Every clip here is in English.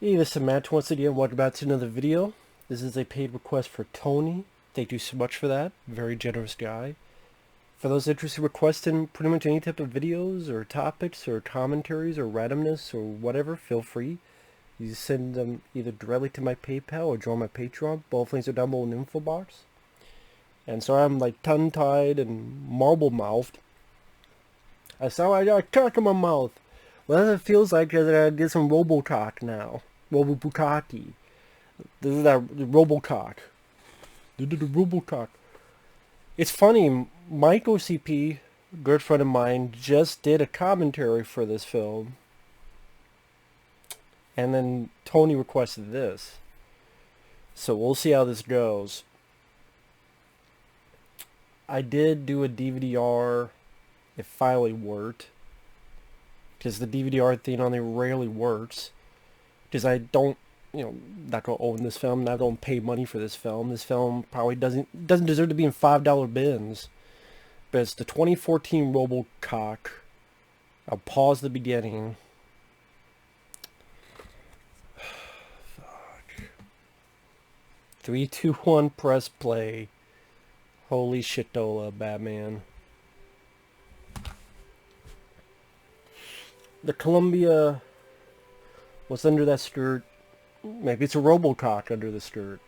Hey, this is Matt once again. Welcome back to another video. This is a paid request for Tony. Thank you so much for that. Very generous guy. For those interested in requesting pretty much any type of videos or topics or commentaries or randomness or whatever, feel free. You send them either directly to my PayPal or join my Patreon. Both links are down below in the info box. And so I'm like tongue-tied and marble-mouthed. I sound like I got a cock in my mouth. Well, that's what it feels like because I gotta get some Robocock now. Robobukaki. This is that Robocock. The Robocock. It's funny, Mike OCP, good friend of mine, just did a commentary for this film. And then Tony requested this. So we'll see how this goes. I did do a DVD-R. It finally worked. Because the DVD-R thing on there rarely works. Because I don't, not gonna own this film, not gonna pay money for this film. This film probably doesn't deserve to be in $5 bins. But it's the 2014 Robocock. I'll pause the beginning. Fuck. 3, 2, 1, press play. Holy shitola, Batman. The Columbia... What's under that skirt? Maybe it's a Robocock under the skirt.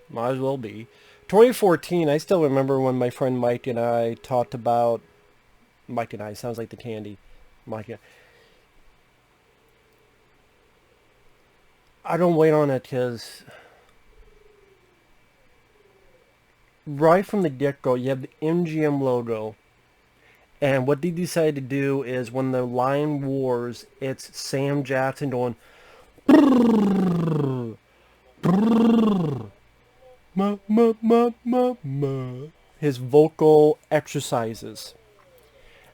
Might as well be. 2014, I still remember when my friend Mike and I talked about... Mike and I, sounds like the candy. Mike and I don't wait on it because... Right from the get-go, you have the MGM logo. And what they decided to do is when the line wars, it's Sam Jackson going brrr, brrr, ma, ma, ma, ma, ma. His vocal exercises.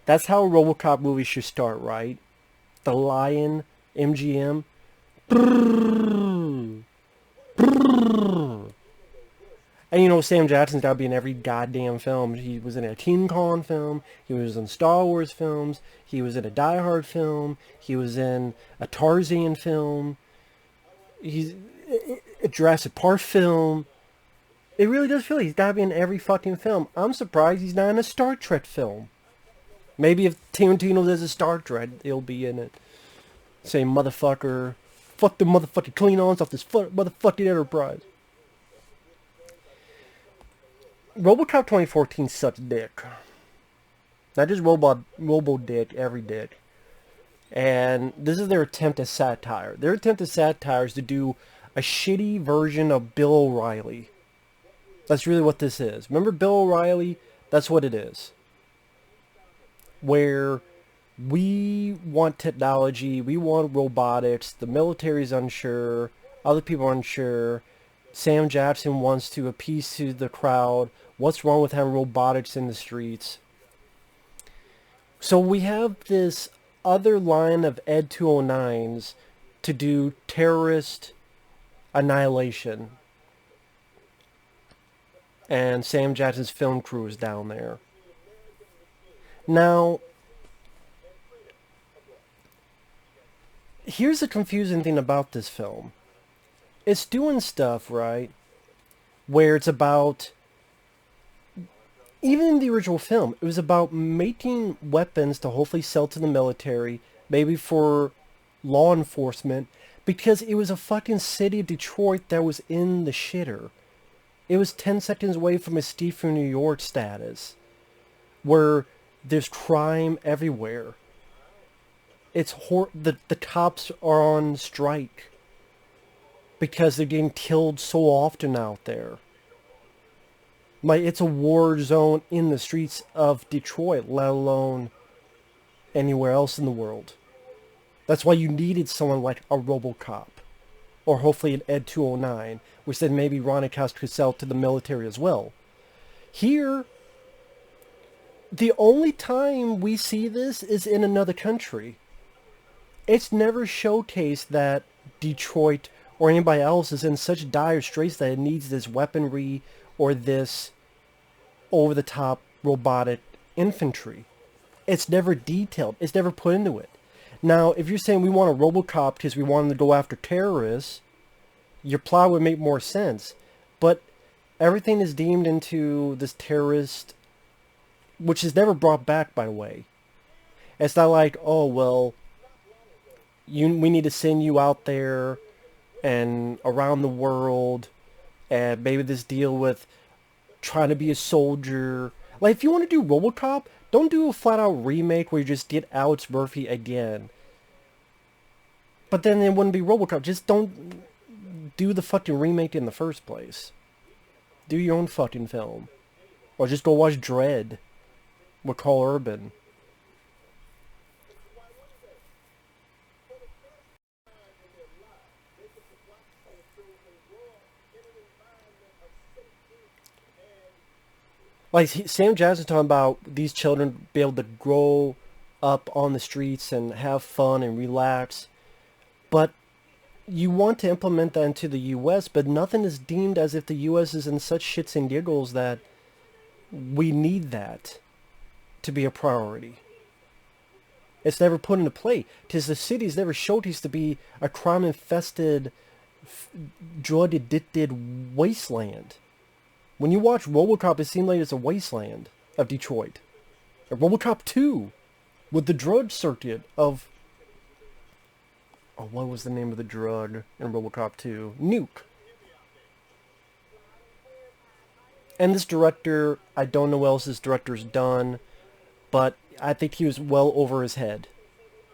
That's how a Robocop movie should start, right? The lion, MGM. Brrr, brrr. And Sam Jackson's got to be in every goddamn film. He was in a King Kong film. He was in Star Wars films. He was in a Die Hard film. He was in a Tarzan film. He's a Jurassic Park film. It really does feel like he's got to be in every fucking film. I'm surprised he's not in a Star Trek film. Maybe if Tarantino does a Star Trek, he'll be in it. Say, motherfucker, fuck the motherfucking Klingons off this motherfucking Enterprise. Robocop 2014 sucks dick. Not just Robo dick, every dick. And this is their attempt at satire. Their attempt at satire is to do a shitty version of Bill O'Reilly. That's really what this is. Remember Bill O'Reilly? That's what it is. Where we want technology, we want robotics, the military's unsure, other people are unsure. Sam Jackson wants to appease to the crowd. What's wrong with having robotics in the streets? So we have this other line of Ed 209s to do terrorist annihilation. And Sam Jackson's film crew is down there. Now, here's the confusing thing about this film. It's doing stuff, right, where it's about, even in the original film, it was about making weapons to hopefully sell to the military, maybe for law enforcement, because it was a fucking city of Detroit that was in the shitter. It was 10 seconds away from a Steve from New York status, where there's crime everywhere. It's the cops are on strike. Because they're getting killed so often out there. It's a war zone in the streets of Detroit, let alone anywhere else in the world. That's why you needed someone like a Robocop. Or hopefully an Ed 209, which then maybe Ronicast could sell to the military as well. Here, the only time we see this is in another country. It's never showcased that Detroit or anybody else is in such dire straits that it needs this weaponry or this over-the-top robotic infantry. It's never detailed. It's never put into it. Now, if you're saying we want a Robocop because we want him to go after terrorists, your plot would make more sense. But everything is deemed into this terrorist, which is never brought back, by the way. It's not like, oh, well, we need to send you out there and around the world, and maybe this deal with trying to be a soldier. Like, if you want to do Robocop, don't do a flat-out remake where you just get Alex Murphy again. But then it wouldn't be Robocop. Just don't do the fucking remake in the first place. Do your own fucking film. Or just go watch Dread with Carl Urban. Like, Sam Jackson's talking about these children be able to grow up on the streets and have fun and relax. But you want to implement that into the U.S., but nothing is deemed as if the U.S. is in such shits and giggles that we need that to be a priority. It's never put into play. Because the city's never showcased to be a crime-infested, drug-addicted wasteland. When you watch Robocop, it seems like it's a wasteland of Detroit. Or Robocop 2, with the drug circuit of... Oh, what was the name of the drug in Robocop 2? Nuke. And this director, I don't know what else this director's done, but I think he was well over his head.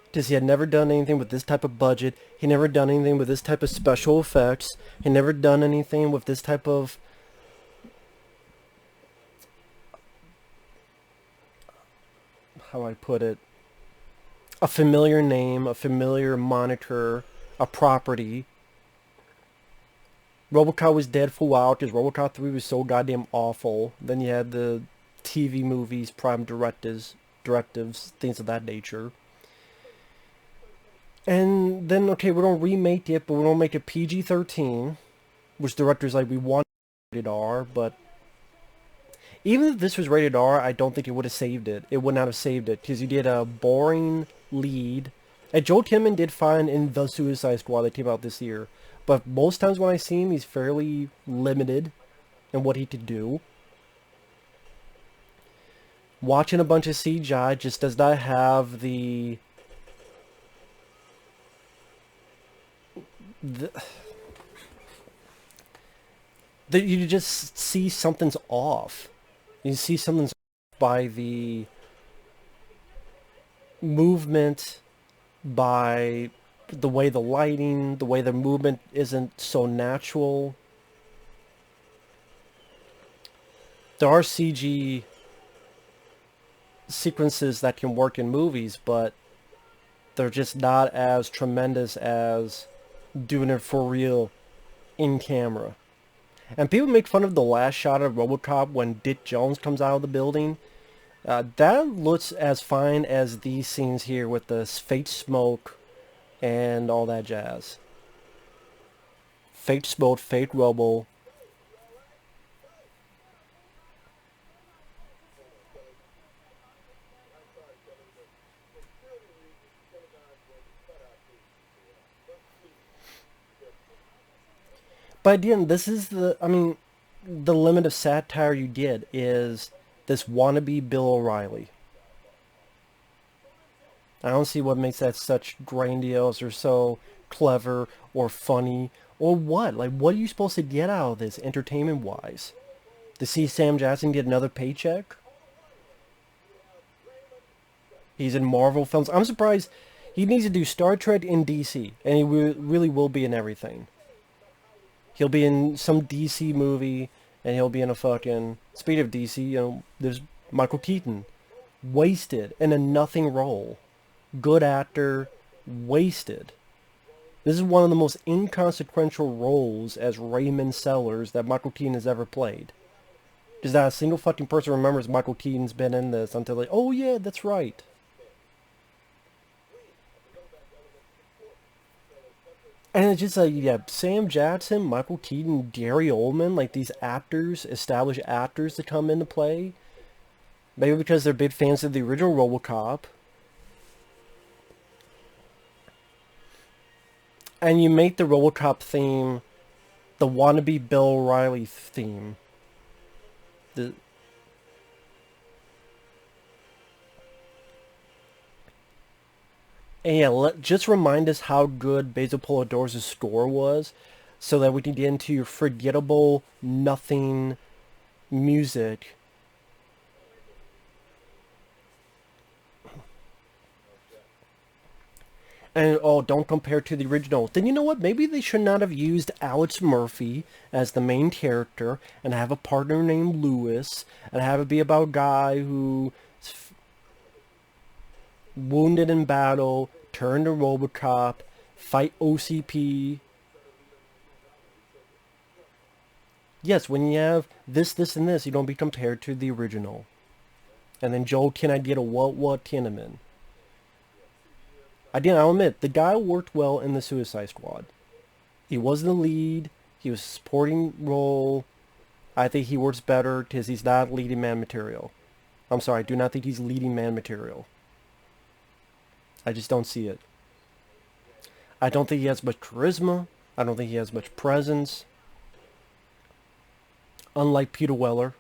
Because he had never done anything with this type of budget. He never done anything with this type of special effects. He never done anything with this type of... How I put it? A familiar name, a familiar moniker, a property. Robocop was dead for a while because Robocop 3 was so goddamn awful. Then you had the TV movies, prime directives, things of that nature. And then, okay, we don't remake it, but we don't make it PG-13, which directors like, we want rated R, but even if this was rated R, I don't think it would have saved it. It would not have saved it, because you did a boring lead. And Joel Kinnaman did fine in The Suicide Squad that came out this year. But most times when I see him, he's fairly limited in what he could do. Watching a bunch of CGI just does not have the you just see something's off. You see something's off by the movement, by the way the lighting, the way the movement isn't so natural. There are CG sequences that can work in movies, but they're just not as tremendous as doing it for real in camera. And people make fun of the last shot of Robocop when Dick Jones comes out of the building. That looks as fine as these scenes here with the fake smoke and all that jazz. Fake smoke, fake rubble. But again, this is the limit of satire you get is this wannabe Bill O'Reilly. I don't see what makes that such grandiose or so clever or funny or what. Like, what are you supposed to get out of this entertainment-wise? To see Sam Jackson get another paycheck? He's in Marvel films. I'm surprised. He needs to do Star Trek in DC, and he really will be in everything. He'll be in some DC movie, and he'll be in a fucking... Speaking of DC, there's Michael Keaton. Wasted in a nothing role. Good actor. Wasted. This is one of the most inconsequential roles as Raymond Sellers that Michael Keaton has ever played. Because not a single fucking person remembers Michael Keaton's been in this until like, oh yeah, that's right. And it's just like, yeah, Sam Jackson, Michael Keaton, Gary Oldman, like these actors, established actors to come into play. Maybe because they're big fans of the original Robocop. And you make the Robocop theme the wannabe Bill O'Reilly theme. The, and yeah, just remind us how good Basil Polidor's score was, so that we can get into your forgettable, nothing music. And oh, don't compare to the original. Then you know what? Maybe they should not have used Alex Murphy as the main character and have a partner named Lewis and have it be about a guy who wounded in battle, turned to Robocop, fight OCP. Yes, when you have this, this, and this, you don't be compared to the original. And then Joel, can I get a what Tinnaman? I'll admit, the guy worked well in the Suicide Squad. He wasn't the lead. He was a supporting role. I think he works better because he's not leading man material. I'm sorry, I do not think he's leading man material. I just don't see it. I don't think he has much charisma. I don't think he has much presence. Unlike Peter Weller,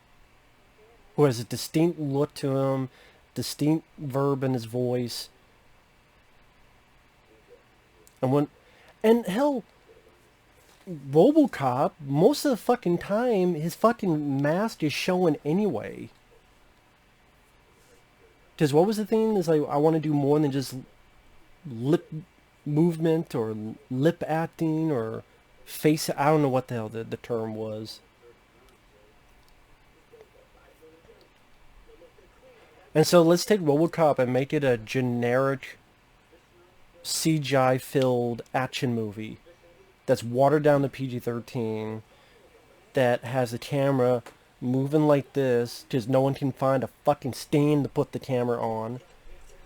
who has a distinct look to him, distinct verb in his voice. And hell, Robocop, most of the fucking time, his fucking mask is showing anyway. Because what was the thing? Is like, I want to do more than just lip movement or lip acting or face. I don't know what the hell the term was. And so let's take Robocop and make it a generic CGI-filled action movie that's watered down to PG-13, that has the camera moving like this because no one can find a fucking stand to put the camera on.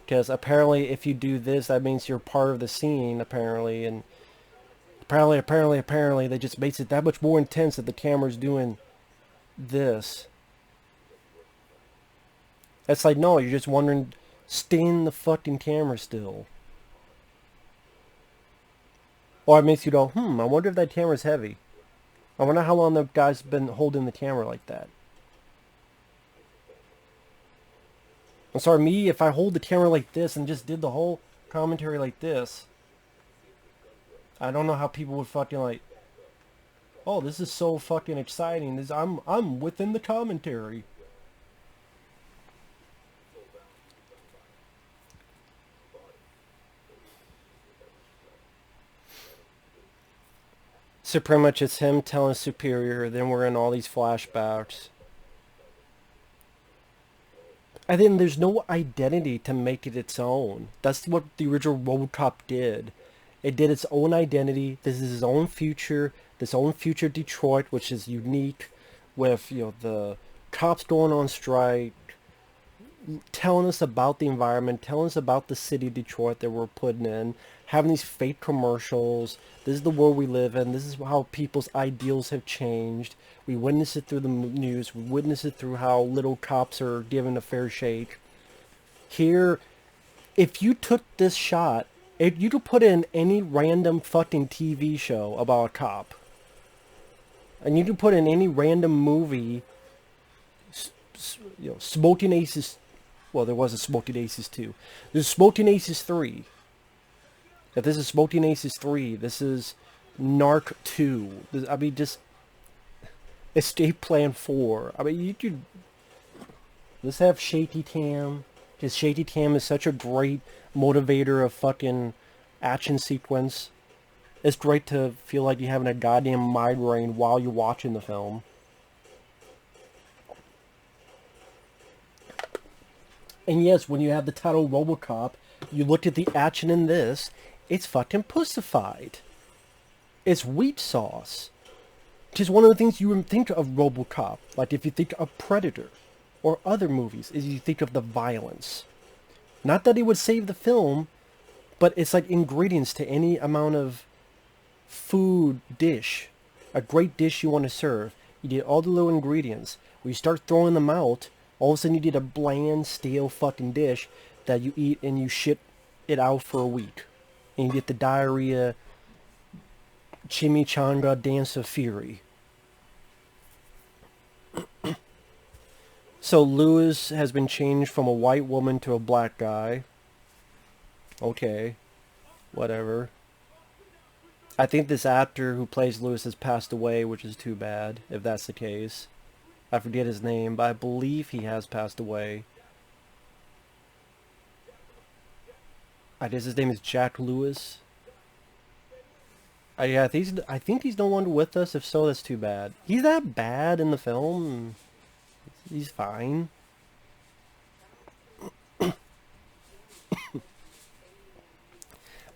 Because apparently if you do this, that means you're part of the scene, apparently. And apparently, they just makes it that much more intense that the camera's doing this. It's like, no, you're just wondering, stand the fucking camera still. Or it makes you go, I wonder if that camera's heavy. I wonder how long the guy's been holding the camera like that. I'm sorry, me, if I hold the camera like this and just did the whole commentary like this, I don't know how people would fucking like, oh, this is so fucking exciting. I'm within the commentary. So pretty much it's him telling Superior, then we're in all these flashbacks. And then there's no identity to make it its own. That's what the original Robocop did. It did its own identity. This is his own future. This own future Detroit, which is unique with, the cops going on strike, telling us about the environment, telling us about the city of Detroit that we're putting in, having these fake commercials. This is the world we live in. This is how people's ideals have changed. We witness it through the news. We witness it through how little cops are given a fair shake. Here, if you took this shot, if you could put in any random fucking TV show about a cop, and you could put in any random movie, Smoking Aces. Well, there was a Smoking Aces 2. There's Smoking Aces 3. If this is Smoking Aces 3, this is Narc 2. Just Escape Plan 4. You could... Let's have Shaky Cam. Because Shaky Cam is such a great motivator of fucking action sequence. It's great to feel like you're having a goddamn migraine while you're watching the film. And yes, when you have the title Robocop, you look at the action in this, it's fucking pussified. It's wheat sauce. Which is one of the things you would think of Robocop. Like if you think of Predator or other movies, is you think of the violence. Not that it would save the film, but it's like ingredients to any amount of food dish. A great dish you want to serve. You get all the little ingredients. When you start throwing them out, all of a sudden you get a bland, stale fucking dish that you eat and you shit it out for a week. And you get the diarrhea, Chimichanga Dance of Fury. So Lewis has been changed from a white woman to a black guy. Okay, whatever. I think this actor who plays Lewis has passed away, which is too bad, if that's the case. I forget his name, but I believe he has passed away. I guess his name is Jack Lewis. Yeah, I think he's no longer with us. If so, that's too bad. He's that bad in the film. He's fine. But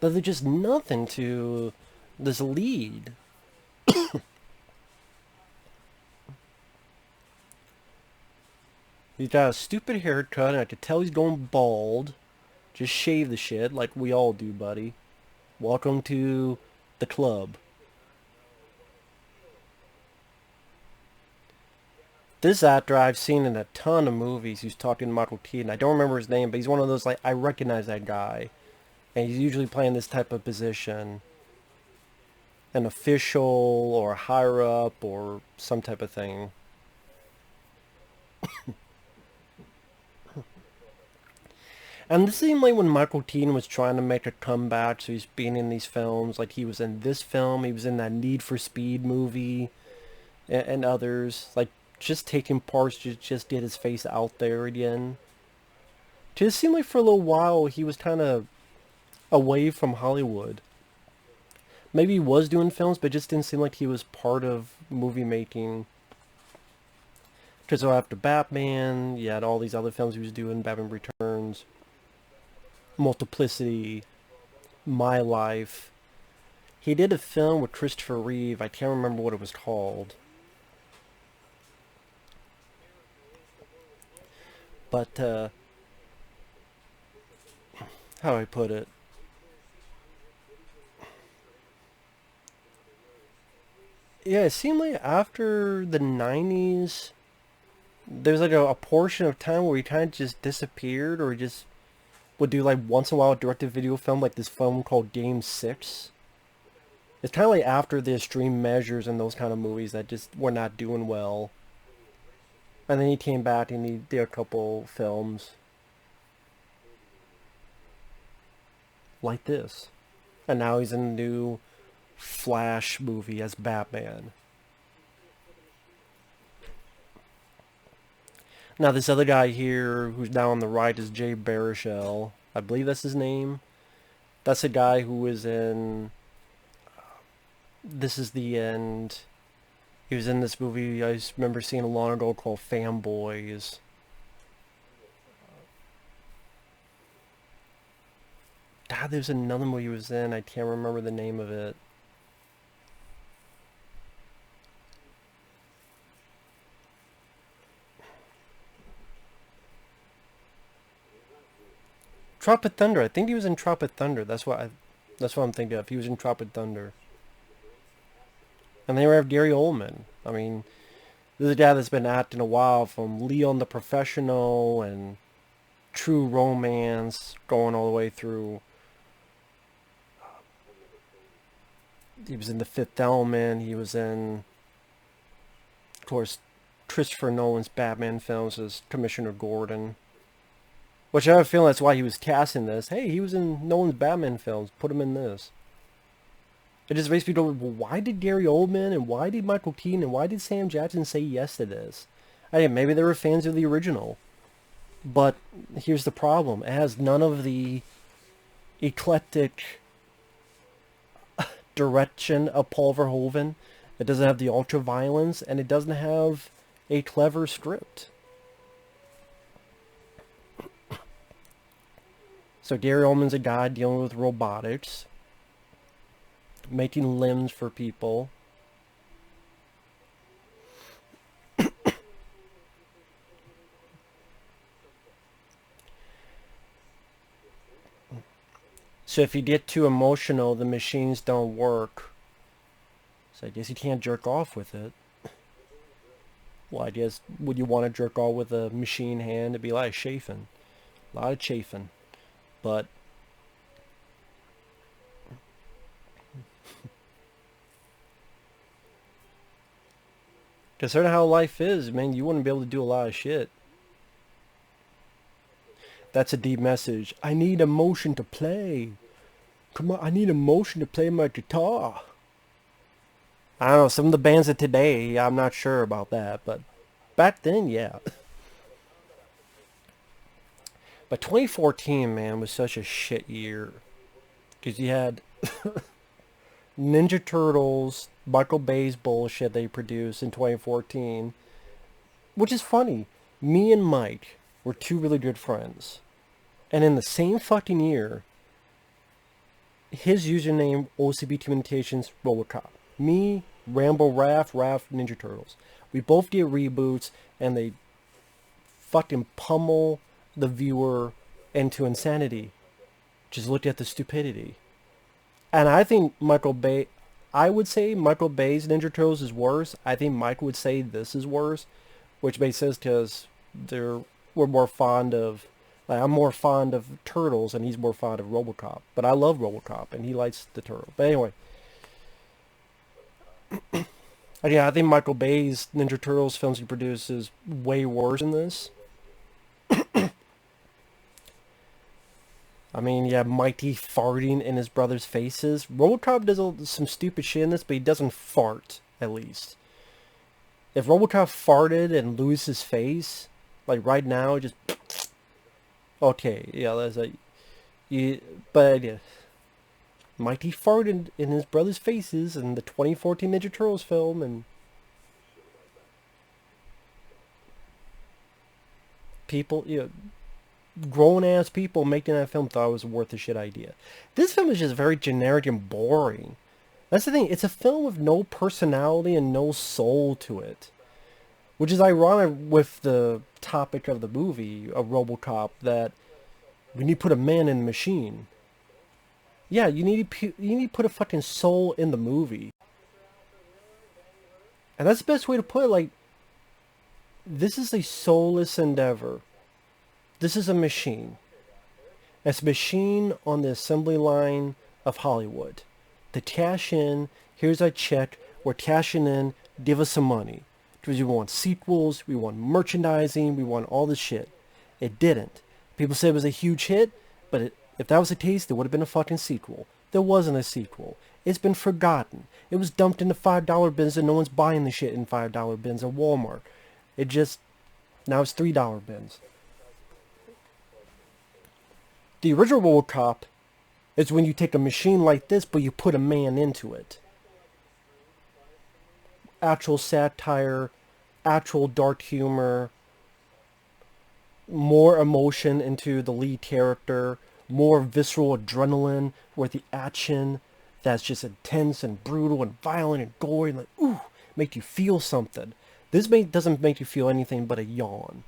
there's just nothing to this lead. He's got a stupid haircut, and I could tell he's going bald. Just shave the shit like we all do, buddy. Welcome to the club. This actor I've seen in a ton of movies. He's talking to Michael Keaton. I don't remember his name, but he's one of those, like, I recognize that guy. And he's usually playing this type of position. An official or higher up or some type of thing. And this seemed like when Michael Keaton was trying to make a comeback, so he's being in these films. Like, he was in this film, he was in that Need for Speed movie, and others. Like, just taking parts to just get his face out there again. Just seemed like for a little while he was kind of away from Hollywood. Maybe he was doing films, but it just didn't seem like he was part of movie making. Because after Batman, you had all these other films he was doing, Batman Returns, Multiplicity, My Life. He did a film with Christopher Reeve. I can't remember what it was called. But, how do I put it? Yeah, it seemed like after the 90s, there's like a portion of time where he kind of just disappeared, or just would do like once in a while a direct-to-video film, like this film called Game 6. It's kind of like after the Extreme Measures and those kind of movies that just were not doing well. And then he came back and he did a couple films like this. And now he's in a new Flash movie as Batman. Now this other guy here who's now on the right is Jay Baruchel. I believe that's his name. That's a guy who was in This Is the End. He was in this movie I remember seeing a long ago called Fanboys. God, there's another movie he was in. I can't remember the name of it. Tropic Thunder. I think he was in Tropic Thunder. That's what I'm thinking of. He was in Tropic Thunder. And they have Gary Oldman. I mean, this is a guy that's been acting a while, from Leon the Professional and True Romance, going all the way through. He was in The Fifth Element. He was in, of course, Christopher Nolan's Batman films as Commissioner Gordon. Which I have a feeling that's why he was casting this. Hey, he was in Nolan's Batman films. Put him in this. It just makes me go, well, why did Gary Oldman and why did Michael Keaton and why did Sam Jackson say yes to this? I mean, maybe they were fans of the original. But here's the problem. It has none of the eclectic direction of Paul Verhoeven. It doesn't have the ultra violence, and it doesn't have a clever script. So Gary Oldman's a guy dealing with robotics, making limbs for people. So if you get too emotional, the machines don't work. So I guess you can't jerk off with it. Well, I guess, would you want to jerk off with a machine hand? It'd be a lot of chafing. A lot of chafing. But Considering how life is, man, you wouldn't be able to do a lot of shit. That's a deep message. I need emotion to play. Come on, I need emotion to play my guitar. I don't know, some of the bands of today, I'm not sure about that, but back then, yeah. But 2014, man, was such a shit year. Because you had Ninja Turtles, Michael Bay's bullshit they produced in 2014, which is funny. Me and Mike were two really good friends. And in the same fucking year, his username, OCB Communications, Robocop. Me, Rambo Raph, Ninja Turtles. We both did reboots, and they fucking pummel the viewer into insanity. Just look at the stupidity. And I think I would say Michael Bay's Ninja Turtles is worse. I think Mike would say this is worse, which makes sense because we're more fond of, like, I'm more fond of Turtles and he's more fond of Robocop. But I love Robocop and he likes the Turtle. But anyway, yeah, I think Michael Bay's Ninja Turtles films he produces is way worse than this. I mean, yeah, Mighty farting in his brother's faces. Robocop does some stupid shit in this, but he doesn't fart, at least. If Robocop farted and lose his face, like right now, just... Okay, yeah, that's a... But, yeah. Mighty farted in his brother's faces in the 2014 Ninja Turtles film, and... People, grown-ass people making that film thought it was a worth a shit idea. This film is just very generic and boring. That's the thing. It's a film with no personality and no soul to it. Which is ironic with the topic of the movie, of Robocop, that we need to put a man in the machine. Yeah, you need to put a fucking soul in the movie. And that's the best way to put it. Like, this is a soulless endeavor. This is a machine. It's a machine on the assembly line of Hollywood. To cash in, here's our check, we're cashing in, give us some money. Because we want sequels, we want merchandising, we want all this shit. It didn't. People said it was a huge hit, but if that was the case, there would have been a fucking sequel. There wasn't a sequel. It's been forgotten. It was dumped into $5 bins and no one's buying the shit in $5 bins at Walmart. Now it's $3 bins. The original Robocop is when you take a machine like this, but you put a man into it. Actual satire, actual dark humor, more emotion into the lead character, more visceral adrenaline with the action that's just intense and brutal and violent and gory and like, ooh, make you feel something. This doesn't make you feel anything but a yawn.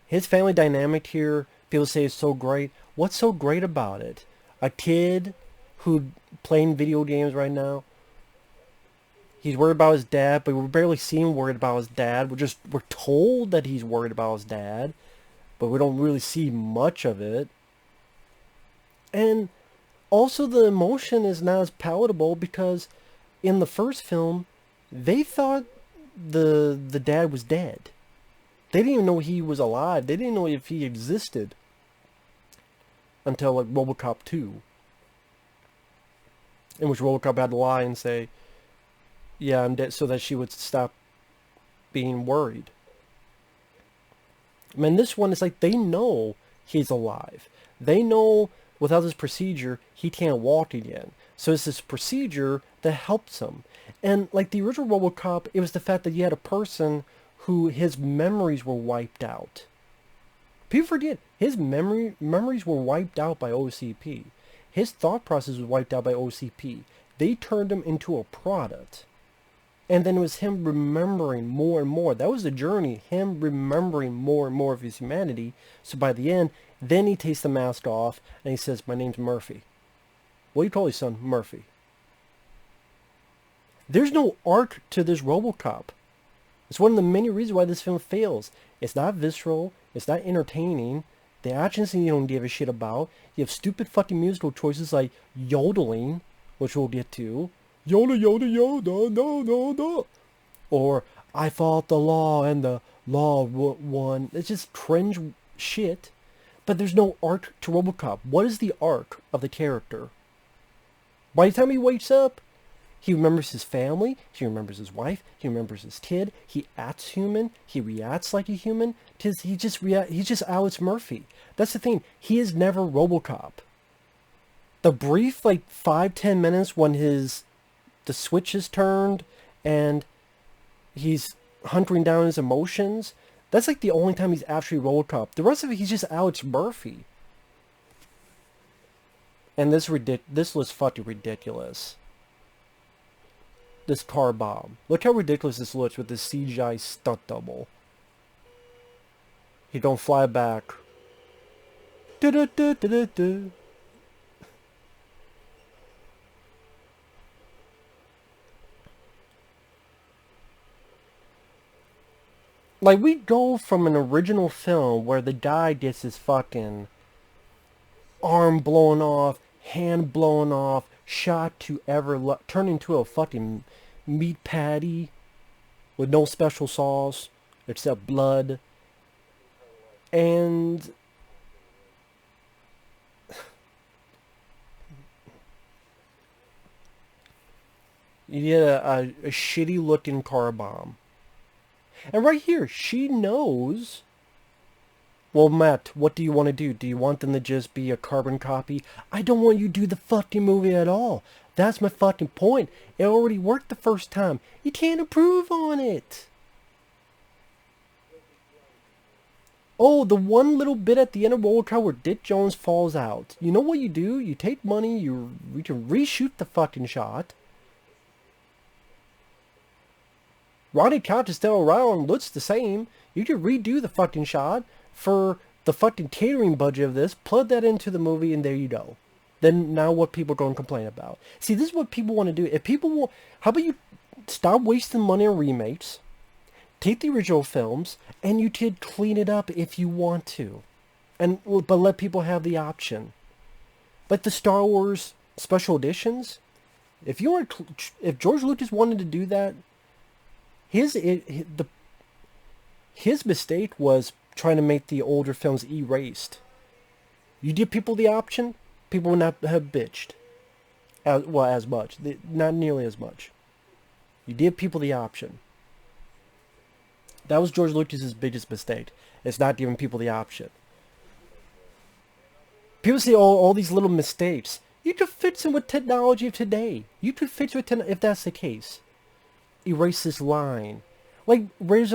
His family dynamic here, people say is so great. What's so great about it? A kid who playing video games right now, he's worried about his dad, but we're barely seeing him worried about his dad. We're told that he's worried about his dad, but we don't really see much of it. And also the emotion is not as palatable because in the first film, they thought the dad was dead. They didn't even know he was alive. They didn't know if he existed until like Robocop 2, in which Robocop had to lie and say, yeah, I'm dead, so that she would stop being worried. I mean, this one is like, they know he's alive. They know without this procedure, he can't walk again. So it's this procedure that helps him. And like the original Robocop, it was the fact that you had a person who his memories were wiped out. People forget, his memories were wiped out by OCP. His thought process was wiped out by OCP. They turned him into a product. And then it was him remembering more and more. That was the journey, him remembering more and more of his humanity. So by the end, then he takes the mask off and he says, my name's Murphy. What do you call your son? Murphy. There's no arc to this Robocop. It's one of the many reasons why this film fails. It's not visceral. It's not entertaining. The action scene you don't give a shit about. You have stupid fucking musical choices like yodeling, which we'll get to. Yoda, yoda, yoda, no, no, no. Or I fought the law and the law won. It's just cringe shit. But there's no arc to Robocop. What is the arc of the character? By the time he wakes up, he remembers his family, he remembers his wife, he remembers his kid, he acts human, he reacts like a human. He's just Alex Murphy. That's the thing. He is never Robocop. The brief, like, 5-10 minutes when the switch is turned and he's hunkering down his emotions, that's like the only time he's actually Robocop. The rest of it, he's just Alex Murphy. And this was fucking ridiculous. This car bomb. Look how ridiculous this looks with this CGI stunt double. He don't fly back. Du-du-du-du-du-du. Like, we go from an original film where the guy gets his fucking arm blown off, hand blown off, shot to turn into a fucking meat patty with no special sauce except blood. And you get a shitty looking car bomb. And right here, she knows. Well, Matt, what do you want to do? Do you want them to just be a carbon copy? I don't want you to do the fucking movie at all. That's my fucking point. It already worked the first time. You can't improve on it. Oh, the one little bit at the end of Robocop where Dick Jones falls out. You know what you do? You take money, you can reshoot the fucking shot. Ronnie Couch is still around, looks the same. You can redo the fucking shot for the fucking catering budget of this, plug that into the movie, and there you go. Then now what people are going to complain about. See, this is what people want to do. If people want, how about you stop wasting money on remakes, take the original films, and you could clean it up if you want to. But let people have the option. Like the Star Wars special editions. If George Lucas wanted to do that, his mistake was trying to make the older films erased. You give people the option, people would not have bitched. As much. Not nearly as much. You give people the option. That was George Lucas's biggest mistake. It's not giving people the option. People say all these little mistakes. You could fix them with technology of today. You could fix it if that's the case. Erase this line. Like Raiders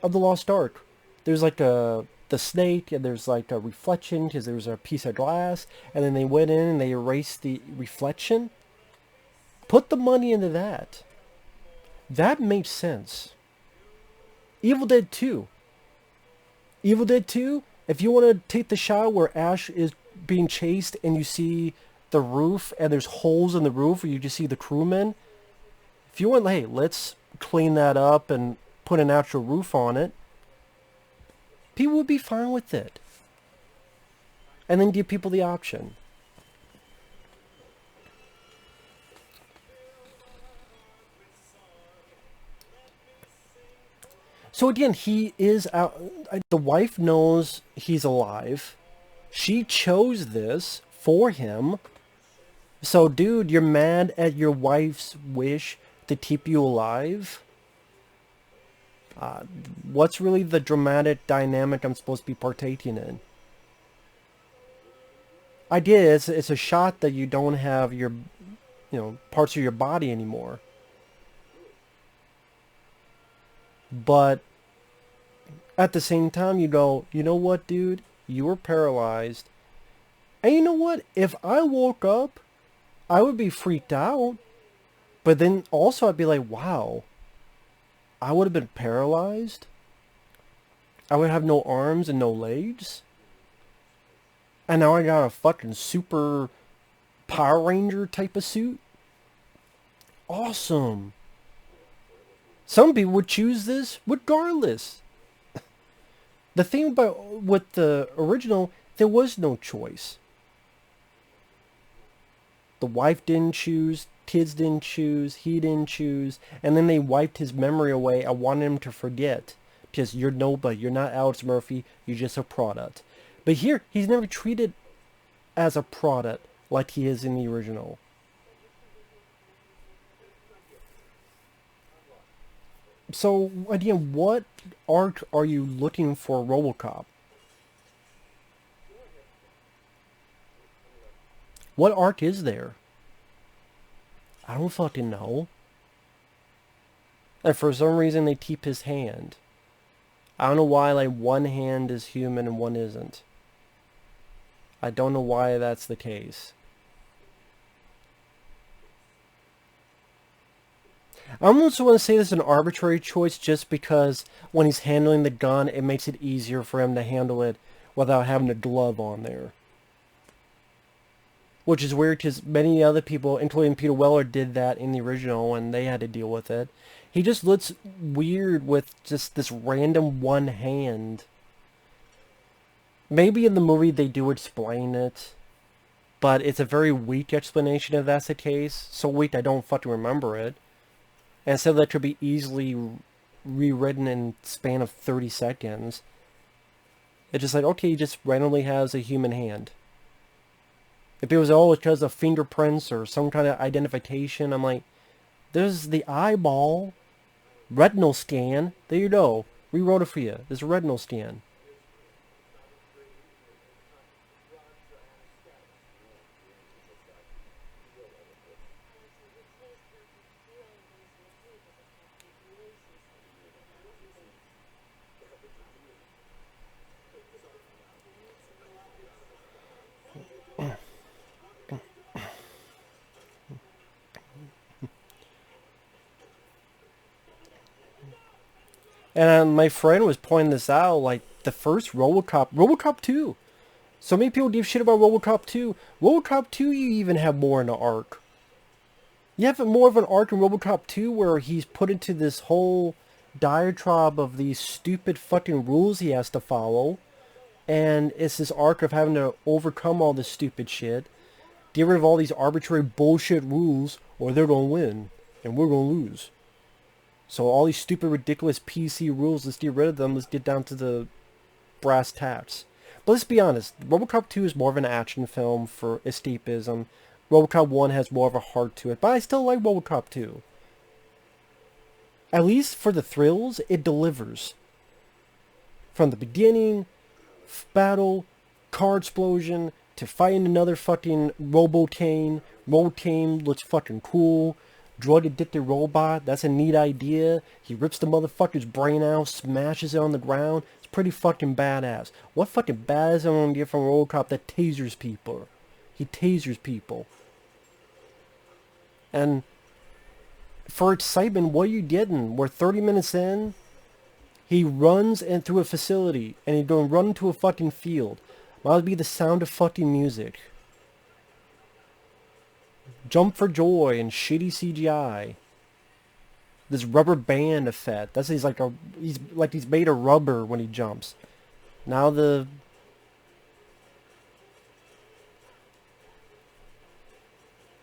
of the Lost Ark. There's like the snake, and there's like a reflection because there's a piece of glass, and then they went in and they erased the reflection. Put the money into that. That makes sense. Evil Dead 2. Evil Dead 2, if you want to take the shot where Ash is being chased and you see the roof and there's holes in the roof where you just see the crewmen, if you want, hey, let's clean that up and put an actual roof on it, people would be fine with it. And then give people the option. So again, he is out. The wife knows he's alive. She chose this for him. So, dude, you're mad at your wife's wish to keep you alive? What's really the dramatic dynamic I'm supposed to be partaking in? Idea is it's a shot that you don't have your, parts of your body anymore. But at the same time, you go, you know what, dude? You were paralyzed. And you know what? If I woke up, I would be freaked out. But then also I'd be like, wow, I would have been paralyzed. I would have no arms and no legs. And now I got a fucking super Power Ranger type of suit. Awesome. Some people would choose this regardless. The thing about with the original, there was no choice. The wife didn't choose kids didn't choose, he didn't choose, and then they wiped his memory away. I wanted him to forget. Because you're nobody, you're not Alex Murphy, you're just a product. But here, he's never treated as a product like he is in the original. So, again, what arc are you looking for Robocop? What arc is there? I don't fucking know. And for some reason they keep his hand. I don't know why like one hand is human and one isn't. I don't know why that's the case. I almost want to say this is an arbitrary choice just because when he's handling the gun, it makes it easier for him to handle it without having a glove on there. Which is weird because many other people, including Peter Weller, did that in the original and they had to deal with it. He just looks weird with just this random one hand. Maybe in the movie they do explain it, but it's a very weak explanation if that's the case. So weak I don't fucking remember it. And so that could be easily rewritten in a span of 30 seconds. It's just like, okay, he just randomly has a human hand. If it was all because of fingerprints or some kind of identification, I'm like, there's the eyeball. Retinal scan. There you go. Rewrote it for you. There's a retinal scan. And my friend was pointing this out, like, the first Robocop 2. So many people give shit about Robocop 2. Robocop 2, you even have more in an arc. You have more of an arc in Robocop 2 where he's put into this whole diatribe of these stupid fucking rules he has to follow. And it's this arc of having to overcome all this stupid shit. Get rid of all these arbitrary bullshit rules or they're going to win. And we're going to lose. So all these stupid, ridiculous PC rules, let's get rid of them. Let's get down to the brass tacks. But let's be honest. Robocop 2 is more of an action film for escapism. Robocop 1 has more of a heart to it. But I still like Robocop 2. At least for the thrills, it delivers. From the beginning, battle, car explosion, to fighting another fucking Robotane. Robotane looks fucking cool. Drug-addicted robot, that's a neat idea. He rips the motherfucker's brain out, smashes it on the ground. It's pretty fucking badass. What fucking badass am I gonna get from Robocop that tasers people? He tasers people. And for excitement, what are you getting? We're 30 minutes in. He runs in through a facility, and he's going to run into a fucking field. Might be the sound of fucking music. Jump for joy and shitty CGI. This rubber band effect. That's he's like he's made of rubber when he jumps. Now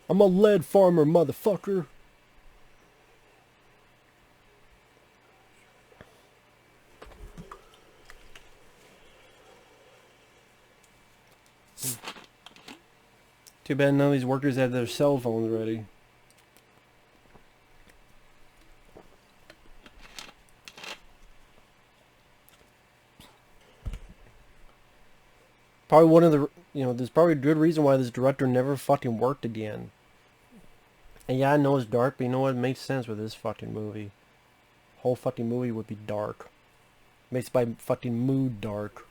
I'm a lead farmer, motherfucker. Too bad none of these workers have their cell phones ready. Probably one of the, there's probably a good reason why this director never fucking worked again. And yeah, I know it's dark, but you know what? It makes sense with this fucking movie. Whole fucking movie would be dark. Makes my fucking mood dark.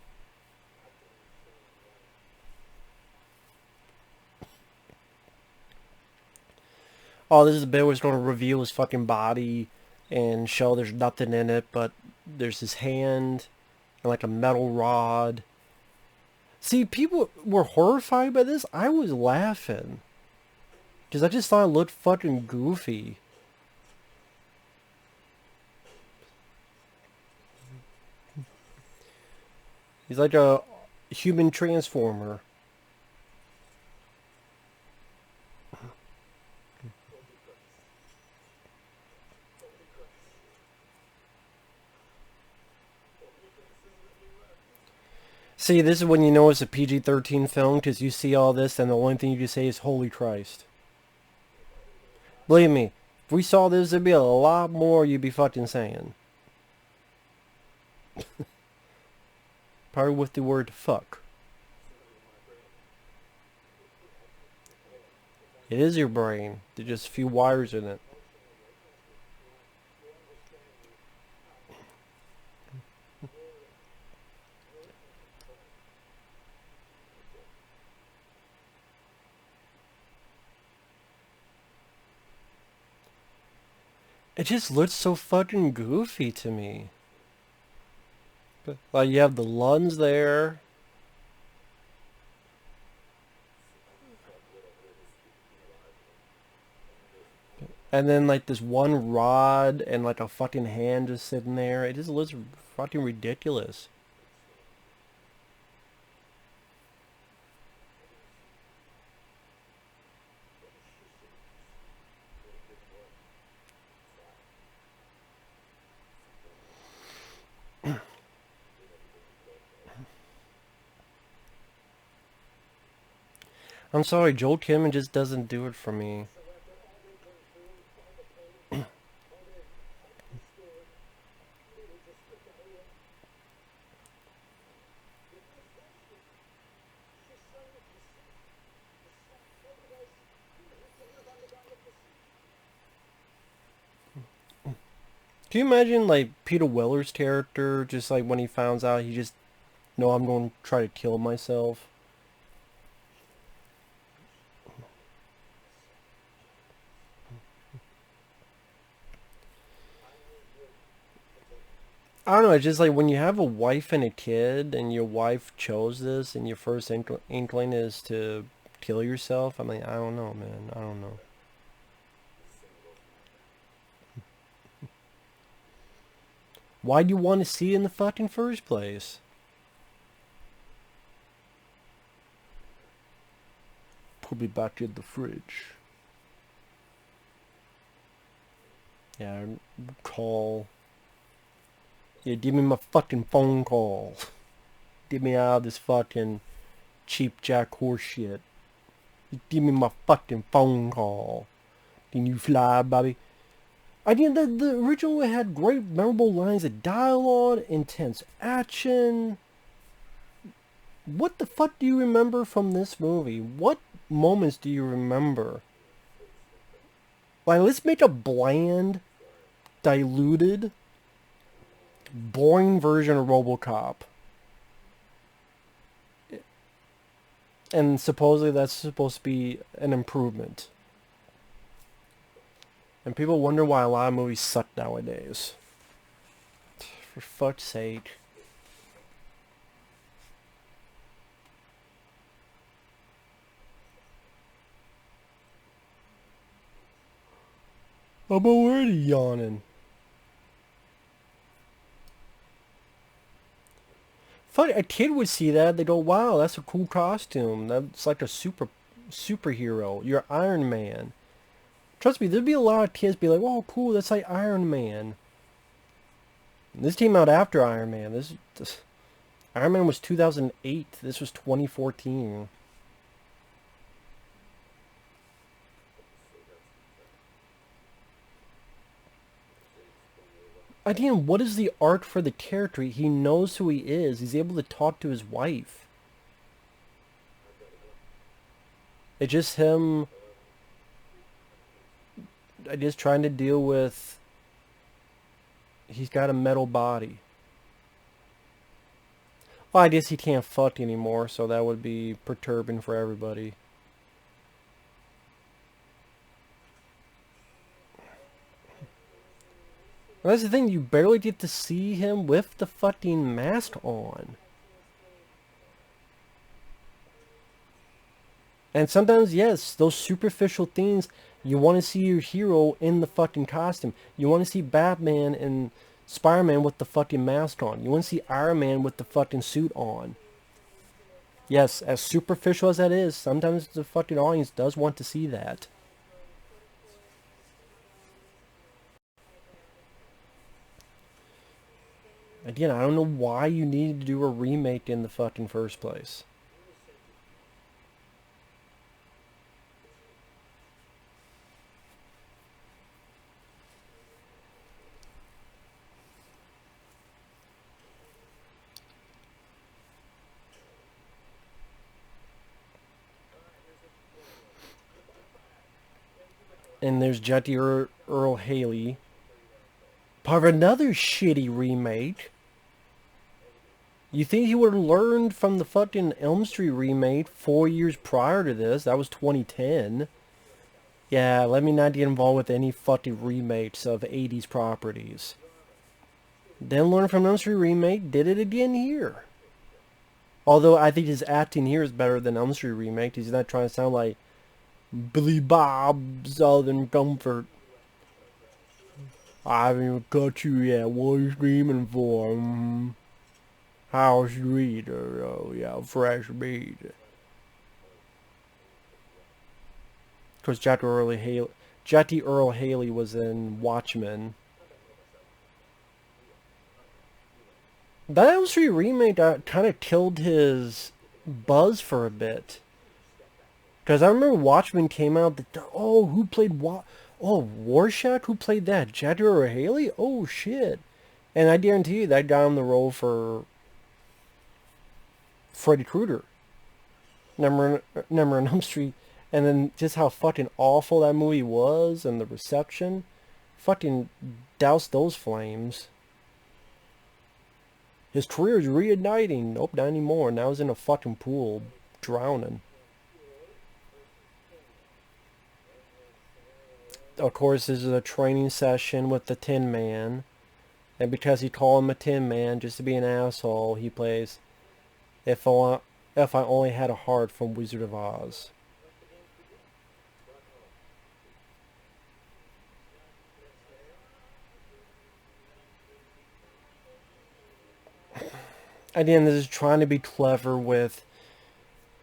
Oh, this is the bit where it's going to reveal his fucking body and show there's nothing in it, but there's his hand and like a metal rod. See, people were horrified by this. I was laughing. Because I just thought it looked fucking goofy. He's like a human transformer. See, this is when you know it's a PG-13 film, because you see all this and the only thing you can say is, holy Christ. Believe me, if we saw this, there'd be a lot more you'd be fucking saying. Probably with the word fuck. It is your brain. There's just a few wires in it. It just looks so fucking goofy to me. Like, you have the Luns there. And then, like, this one rod and, like, a fucking hand just sitting there. It just looks fucking ridiculous. I'm sorry, Joel Kim just doesn't do it for me. Can you imagine, like, Peter Weller's character, just like when he finds out, he just, no, I'm going to try to kill myself? I don't know, it's just like when you have a wife and a kid, and your wife chose this, and your first inkling is to kill yourself. I mean, I don't know, man. I don't know. Why do you want to see it in the fucking first place? Put me back in the fridge. Yeah, call. Yeah, give me my fucking phone call. Get me out of this fucking cheap jack horse shit. Give me my fucking phone call. Then you fly, Bobby. I mean, the original had great, memorable lines of dialogue, intense action. What the fuck do you remember from this movie? What moments do you remember? Like, let's make a bland, diluted, boring version of Robocop. And supposedly that's supposed to be an improvement. And people wonder why a lot of movies suck nowadays. For fuck's sake. I'm already yawning. Funny, a kid would see that, they go, wow, that's a cool costume. That's like a superhero. You're Iron Man. Trust me, there'd be a lot of kids be like, "Whoa, cool! That's like Iron Man." This came out after Iron Man. This Iron Man was 2008. This was 2014. Again, what is the arc for the character? He knows who he is. He's able to talk to his wife. It's just him. I just trying to deal with. He's got a metal body. Well, I guess he can't fuck anymore, so that would be perturbing for everybody. Well, that's the thing, you barely get to see him with the fucking mask on. And sometimes, yes, those superficial things, you want to see your hero in the fucking costume. You want to see Batman and Spider-Man with the fucking mask on. You want to see Iron Man with the fucking suit on. Yes, as superficial as that is, sometimes the fucking audience does want to see that. Again, I don't know why you needed to do a remake in the fucking first place. And there's Jetty Earl Haley. Part of another shitty remake. You think he would have learned from the fucking Elm Street remake 4 years prior to this? That was 2010. Yeah, let me not get involved with any fucking remakes of 80s properties. Then learn from Elm Street remake, did it again here. Although I think his acting here is better than Elm Street remake. He's not trying to sound like Billy Bob Southern Comfort. I haven't even cut you yet. What are you screaming for? House reader. Oh yeah, fresh meat. Because Jackie Earl Haley was in Watchmen. That Elm Street remake kind of killed his buzz for a bit. Because I remember Watchmen came out. Oh, who played Oh, Rorschach? Who played that? Jackie Earl Haley? Oh shit! And I guarantee you that got him the role for Freddy Krueger. Number on Elm Street. And then just how fucking awful that movie was and the reception. Fucking doused those flames. His career is reigniting. Nope, not anymore. Now he's in a fucking pool, drowning. Of course, this is a training session with the Tin Man. And because he called him a Tin Man just to be an asshole, he plays If I Only Had a Heart from Wizard of Oz. Again, this is trying to be clever with,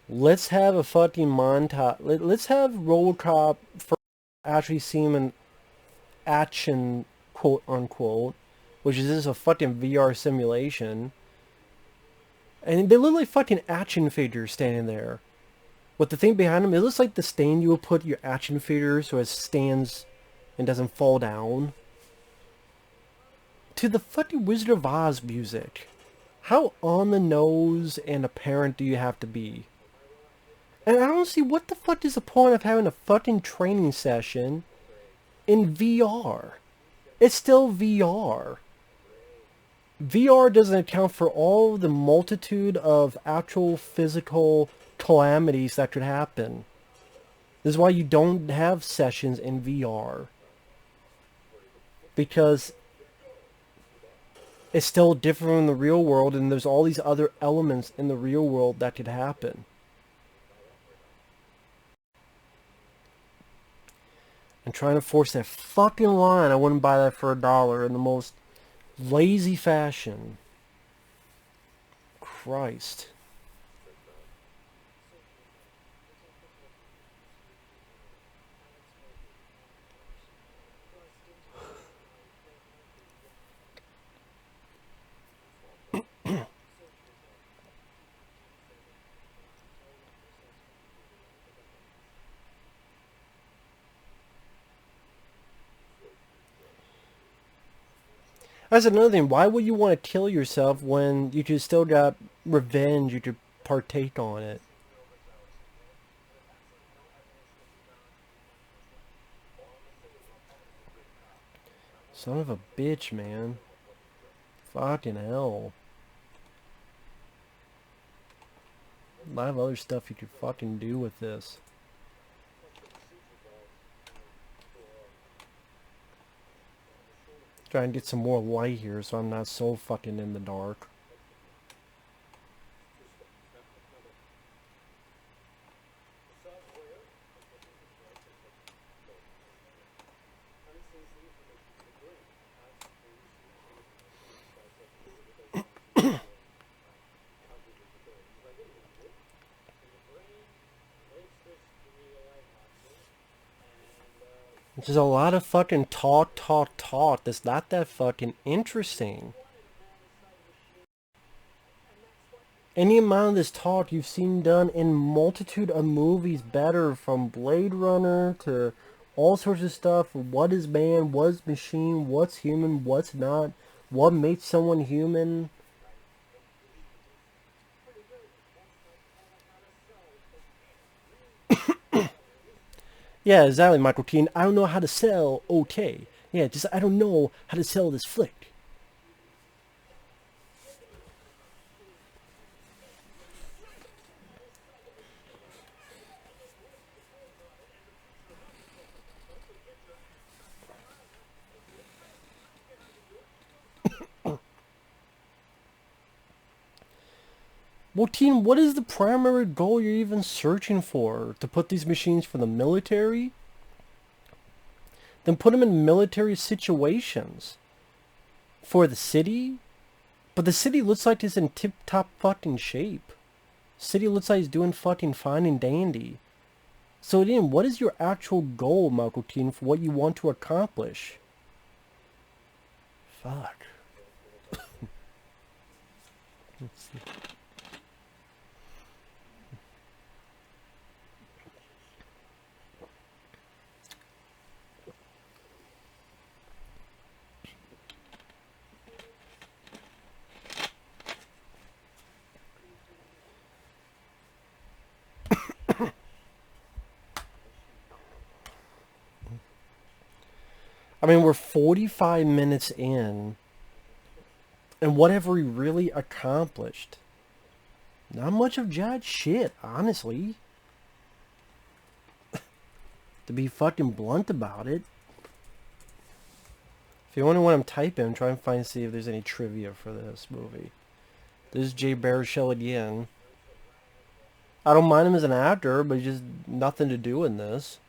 let's have a fucking montage. Let's have Robocop for actually see him in action, quote unquote, which is just a fucking VR simulation. And they look like fucking action figures standing there. With the thing behind them, it looks like the stand you would put your action figure so it stands and doesn't fall down. To the fucking Wizard of Oz music. How on the nose and apparent do you have to be? And I don't see what the fuck is the point of having a fucking training session in VR. It's still VR. VR doesn't account for all the multitude of actual physical calamities that could happen. This is why you don't have sessions in VR. Because it's still different from the real world, and there's all these other elements in the real world that could happen. And trying to force that fucking line, I wouldn't buy that for $1 in the most lazy fashion. Christ. That's another thing. Why would you want to kill yourself when you could still got revenge you could partake on it? Son of a bitch, man. Fucking hell. A lot of other stuff you could fucking do with this. Try and get some more light here so I'm not so fucking in the dark. There's a lot of fucking talk that's not that fucking interesting. Any amount of this talk you've seen done in multitude of movies better, from Blade Runner to all sorts of stuff. What is man? What is machine? What's human? What's not? What makes someone human? Yeah, exactly, Michael Keaton. I don't know how to sell okay. Yeah, just I don't know how to sell this flick. Well, Teen, what is the primary goal you're even searching for? To put these machines for the military? Then put them in military situations. For the city? But the city looks like it's in tip-top fucking shape. City looks like it's doing fucking fine and dandy. So again, what is your actual goal, Michael Keaton, for what you want to accomplish? Fuck. Let's see. I mean, we're 45 minutes in, and what have we really accomplished? Not much of jack shit, honestly. To be fucking blunt about it. If you wonder what I'm typing, try and see if there's any trivia for this movie. This is Jay Baruchel again. I don't mind him as an actor, but he's just nothing to do in this.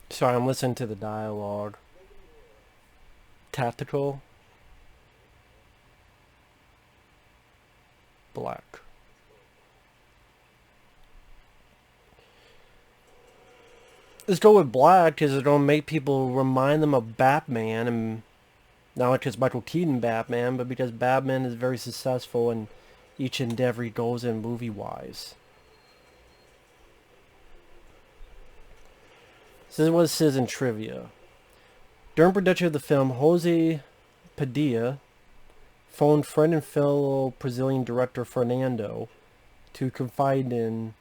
Sorry, I'm listening to the dialogue. Tactical. Black. Let's go with black because it'll make people remind them of Batman, and not because Michael Keaton Batman, but because Batman is very successful in each endeavor he goes in movie-wise. This is what it says in trivia. During production of the film, Jose Padilla phoned friend and fellow Brazilian director Fernando to confide in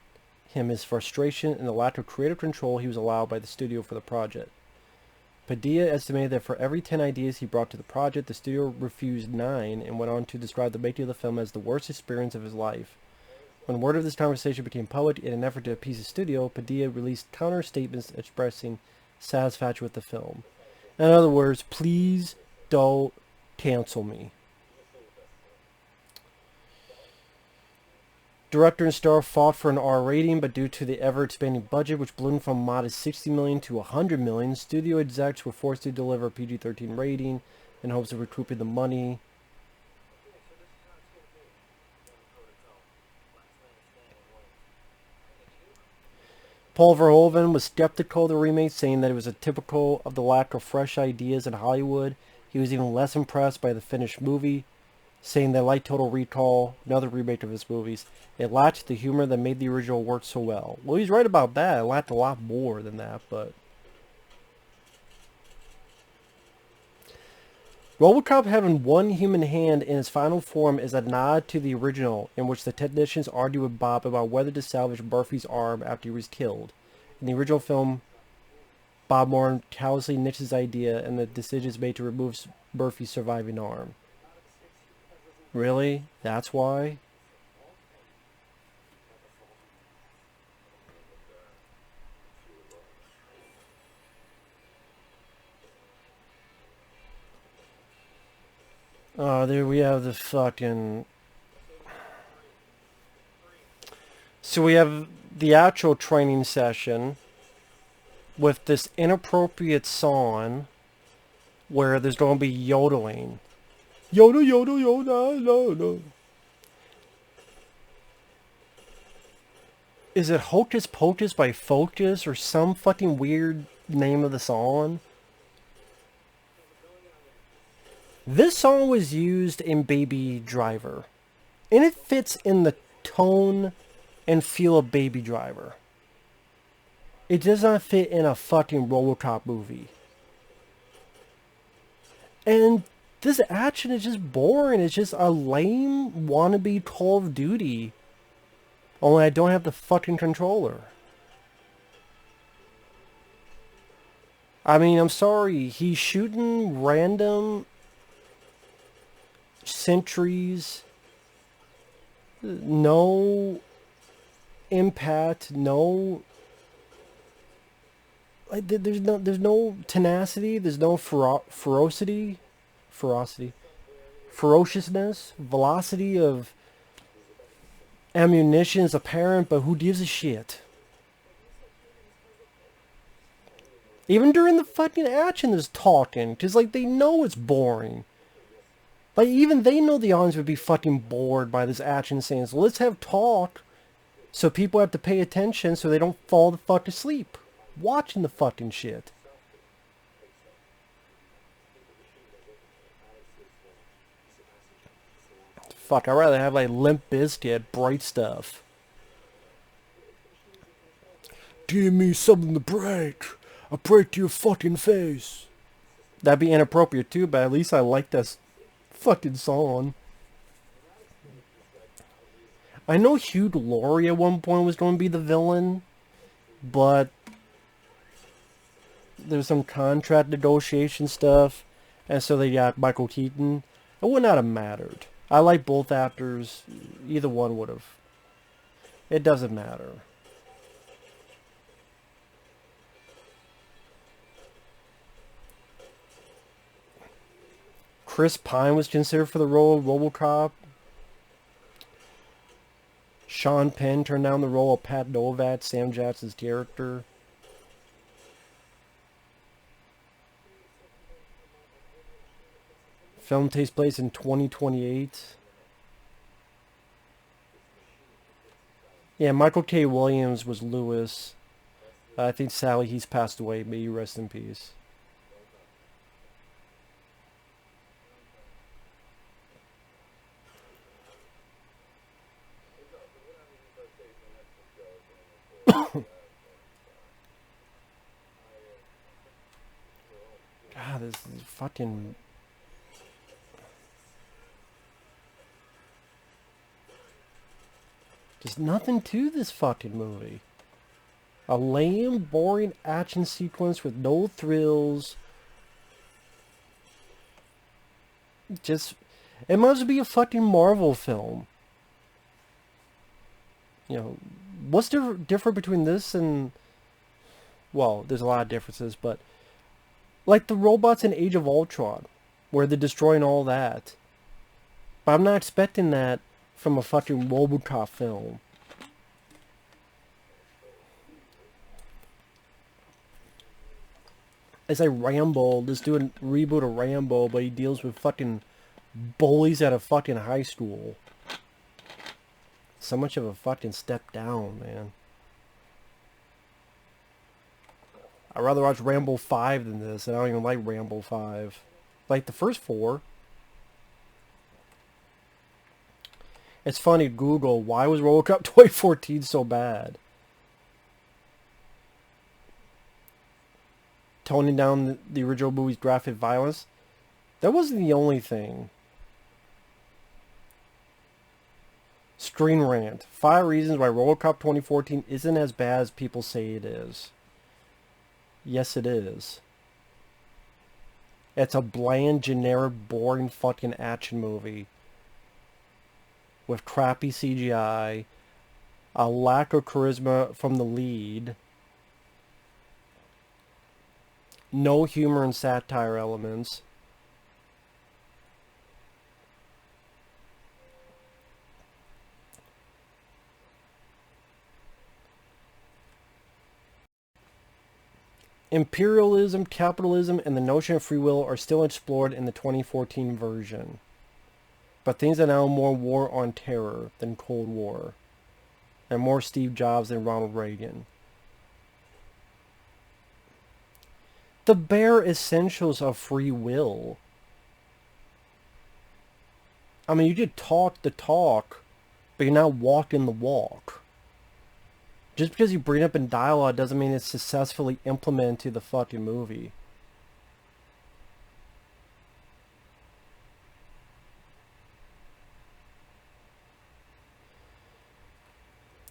him his frustration and the lack of creative control he was allowed by the studio for the project. Padilla estimated that for every 10 ideas he brought to the project, the studio refused 9 and went on to describe the making of the film as the worst experience of his life. When word of this conversation became public, in an effort to appease the studio, Padilla released counter statements expressing satisfaction with the film. In other words, please don't cancel me. Director and star fought for an R rating, but due to the ever-expanding budget, which ballooned from a modest $60 million to $100 million, studio execs were forced to deliver a PG-13 rating in hopes of recouping the money. Paul Verhoeven was skeptical of the remake, saying that it was typical of the lack of fresh ideas in Hollywood. He was even less impressed by the finished movie, saying that like Total Recall, another remake of his movies, it lacked the humor that made the original work so well. Well, he's right about that. It lacked a lot more than that, but... Robocop having one human hand in its final form is a nod to the original, in which the technicians argue with Bob about whether to salvage Murphy's arm after he was killed. In the original film, Bob Moore callously nixed his idea, and the decision is made to remove Murphy's surviving arm. Really? That's why? There we have the fucking... So we have the actual training session. with this inappropriate song where there's going to be yodeling. Yoda, yoda, yoda, no, no. Is it Hocus Pocus by Focus or some fucking weird name of the song? This song was used in Baby Driver. And it fits in the tone and feel of Baby Driver. It does not fit in a fucking Robocop movie. And this action is just boring. It's just a lame wannabe Call of Duty. Only I don't have the fucking controller. I mean, I'm sorry. He's shooting random sentries. No impact. No... Like, there's no tenacity. There's no ferocity. Ferociousness. Velocity of ammunition is apparent, but who gives a shit? Even during the fucking action, there's talking. Because, like, they know it's boring. Like, even they know the audience would be fucking bored by this action scene. So let's have talk. So people have to pay attention so they don't fall the fuck asleep watching the fucking shit. Fuck, I'd rather have, like, Limp Bizkit, Bright Stuff. Give me something to break. I'll break your fucking face. That'd be inappropriate too, but at least I like this fucking song. I know Hugh Laurie at one point was going to be the villain, but there's some contract negotiation stuff, and so they got Michael Keaton. It would not have mattered. I like both actors. Either one would have. It doesn't matter. Chris Pine was considered for the role of Robocop. Sean Penn turned down the role of Pat Novat, Sam Jackson's character. Film takes place in 2028. Yeah, Michael K. Williams was Lewis. I think Sally, he's passed away. May you rest in peace. God, this is fucking... There's nothing to this fucking movie. A lame, boring action sequence with no thrills. Just... It must be a fucking Marvel film. You know, what's different between this and... Well, there's a lot of differences, but... Like the robots in Age of Ultron, where they're destroying all that. But I'm not expecting that from a fucking Robocop film. It's like Rambo, let's do a reboot of Rambo, but he deals with fucking bullies at a fucking high school. So much of a fucking step down, man. I'd rather watch Rambo 5 than this, and I don't even like Rambo 5. Like the first 4. It's funny, Google, why was Robocop 2014 so bad? Toning down the original movie's graphic violence? That wasn't the only thing. Screen Rant. 5 reasons why Robocop 2014 isn't as bad as people say it is. Yes, it is. It's a bland, generic, boring fucking action movie. With crappy CGI, a lack of charisma from the lead, no humor and satire elements, Imperialism, capitalism, and the notion of free will are still explored in the 2014 version. But things are now more war on terror than Cold War, and more Steve Jobs than Ronald Reagan. The bare essentials of free will. I mean, you did talk the talk, but you're not walking the walk. Just because you bring up in dialogue doesn't mean it's successfully implemented into the fucking movie.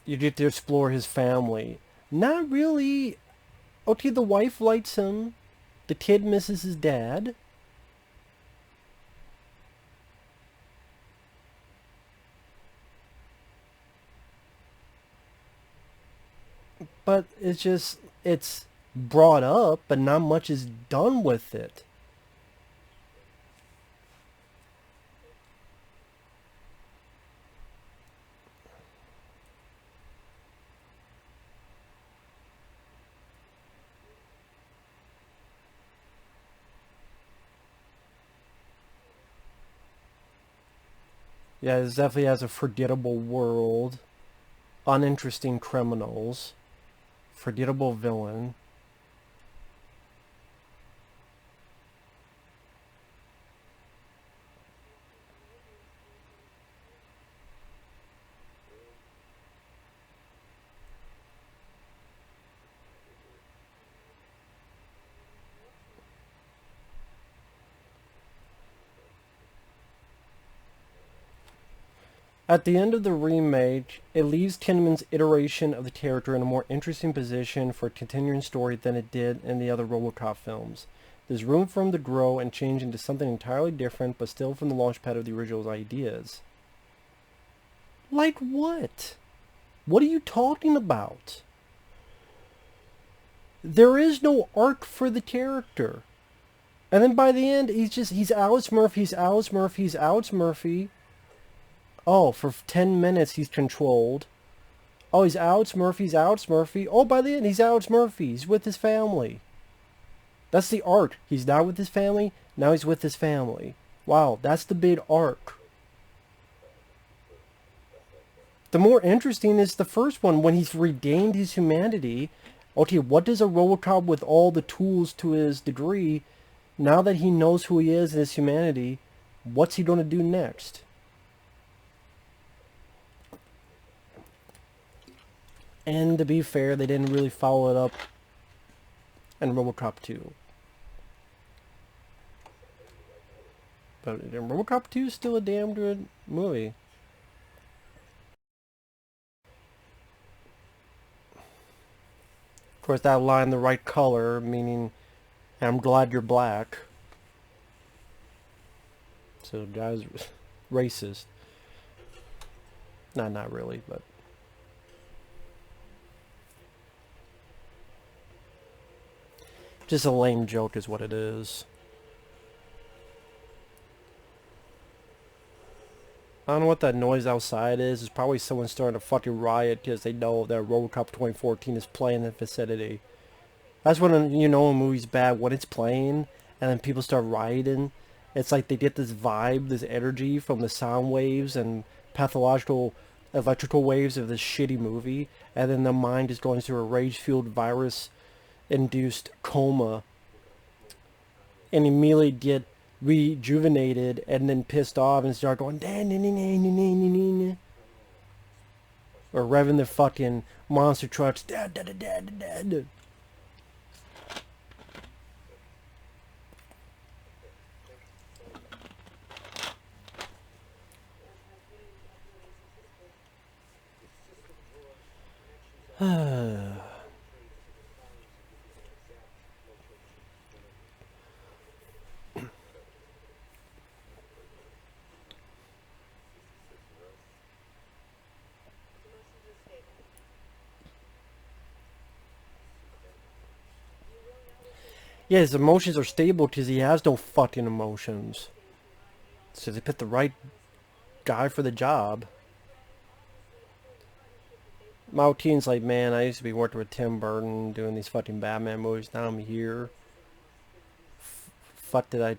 You get to explore his family. Not really. Okay, the wife likes him. The kid misses his dad. But it's brought up, but not much is done with it. Yeah, it definitely has a forgettable world, uninteresting criminals, forgettable villain. At the end of the remake, it leaves Kinnaman's iteration of the character in a more interesting position for a continuing story than it did in the other Robocop films. There's room for him to grow and change into something entirely different, but still from the launchpad of the original ideas. Like what? What are you talking about? There is no arc for the character. And then by the end, he's Alex Murphy, he's Alex Murphy, he's Alex Murphy. Oh, for 10 minutes he's controlled. Oh, he's Alex Murphy, he's Alex Murphy. Oh, by the end, he's Alex Murphy. He's with his family. That's the arc. He's not with his family, now he's with his family. Wow, that's the big arc. The more interesting is the first one, when he's regained his humanity. Okay, what does a Robocop with all the tools to his degree, now that he knows who he is and his humanity, what's he going to do next? And to be fair, they didn't really follow it up in Robocop 2. But Robocop 2 is still a damn good movie. Of course, that line, the right color, meaning, I'm glad you're black. So, guys, racist. Nah, not really, but... just a lame joke is what it is. I don't know what that noise outside is. It's probably someone starting a fucking riot because they know that Robocop 2014 is playing in the vicinity. That's when you know a movie's bad, when it's playing and then people start rioting. It's like they get this vibe, this energy from the sound waves and pathological electrical waves of this shitty movie, and then the mind is going through a rage-fueled virus-induced coma and immediately get rejuvenated and then pissed off and start going or revving the fucking monster trucks. Yeah, his emotions are stable because he has no fucking emotions. So they picked the right guy for the job. Maltine's like, man, I used to be working with Tim Burton doing these fucking Batman movies. Now I'm here. Fuck did I...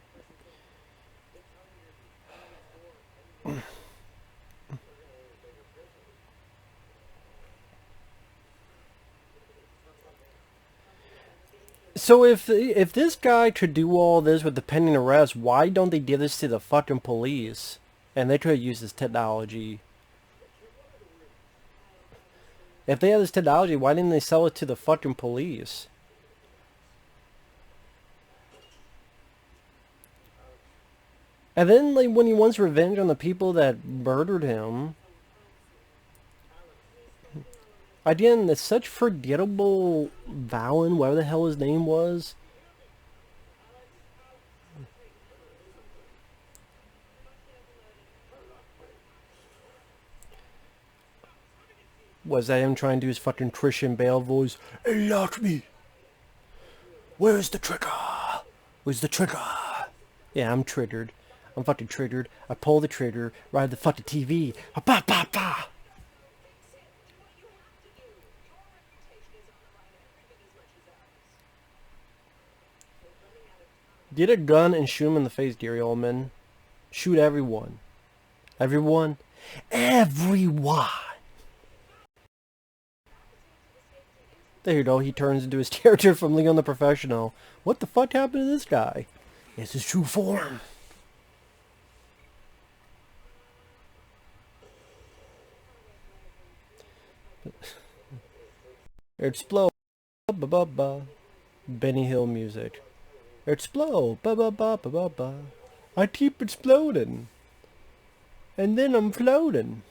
So if this guy could do all this with the pending arrest, why don't they give this to the fucking police? And they could use this technology. If they had this technology, why didn't they sell it to the fucking police? And then, like, when he wants revenge on the people that murdered him... Again, it's such forgettable Valen, whatever the hell his name was. Was that him trying to do his fucking Christian Bale voice? He locked me. Where's the trigger? Where's the trigger? Yeah, I'm triggered. I'm fucking triggered. I pull the trigger, ride the fucking TV. Ba ba ba. Get a gun and shoot him in the face, Gary Oldman. Shoot everyone. Everyone. Everyone. There you go, he turns into his character from Leon the Professional. What the fuck happened to this guy? It's his true form. Explode. Ba ba ba. Benny Hill music. Explode. Ba ba ba ba ba ba. I keep exploding. And then I'm floating.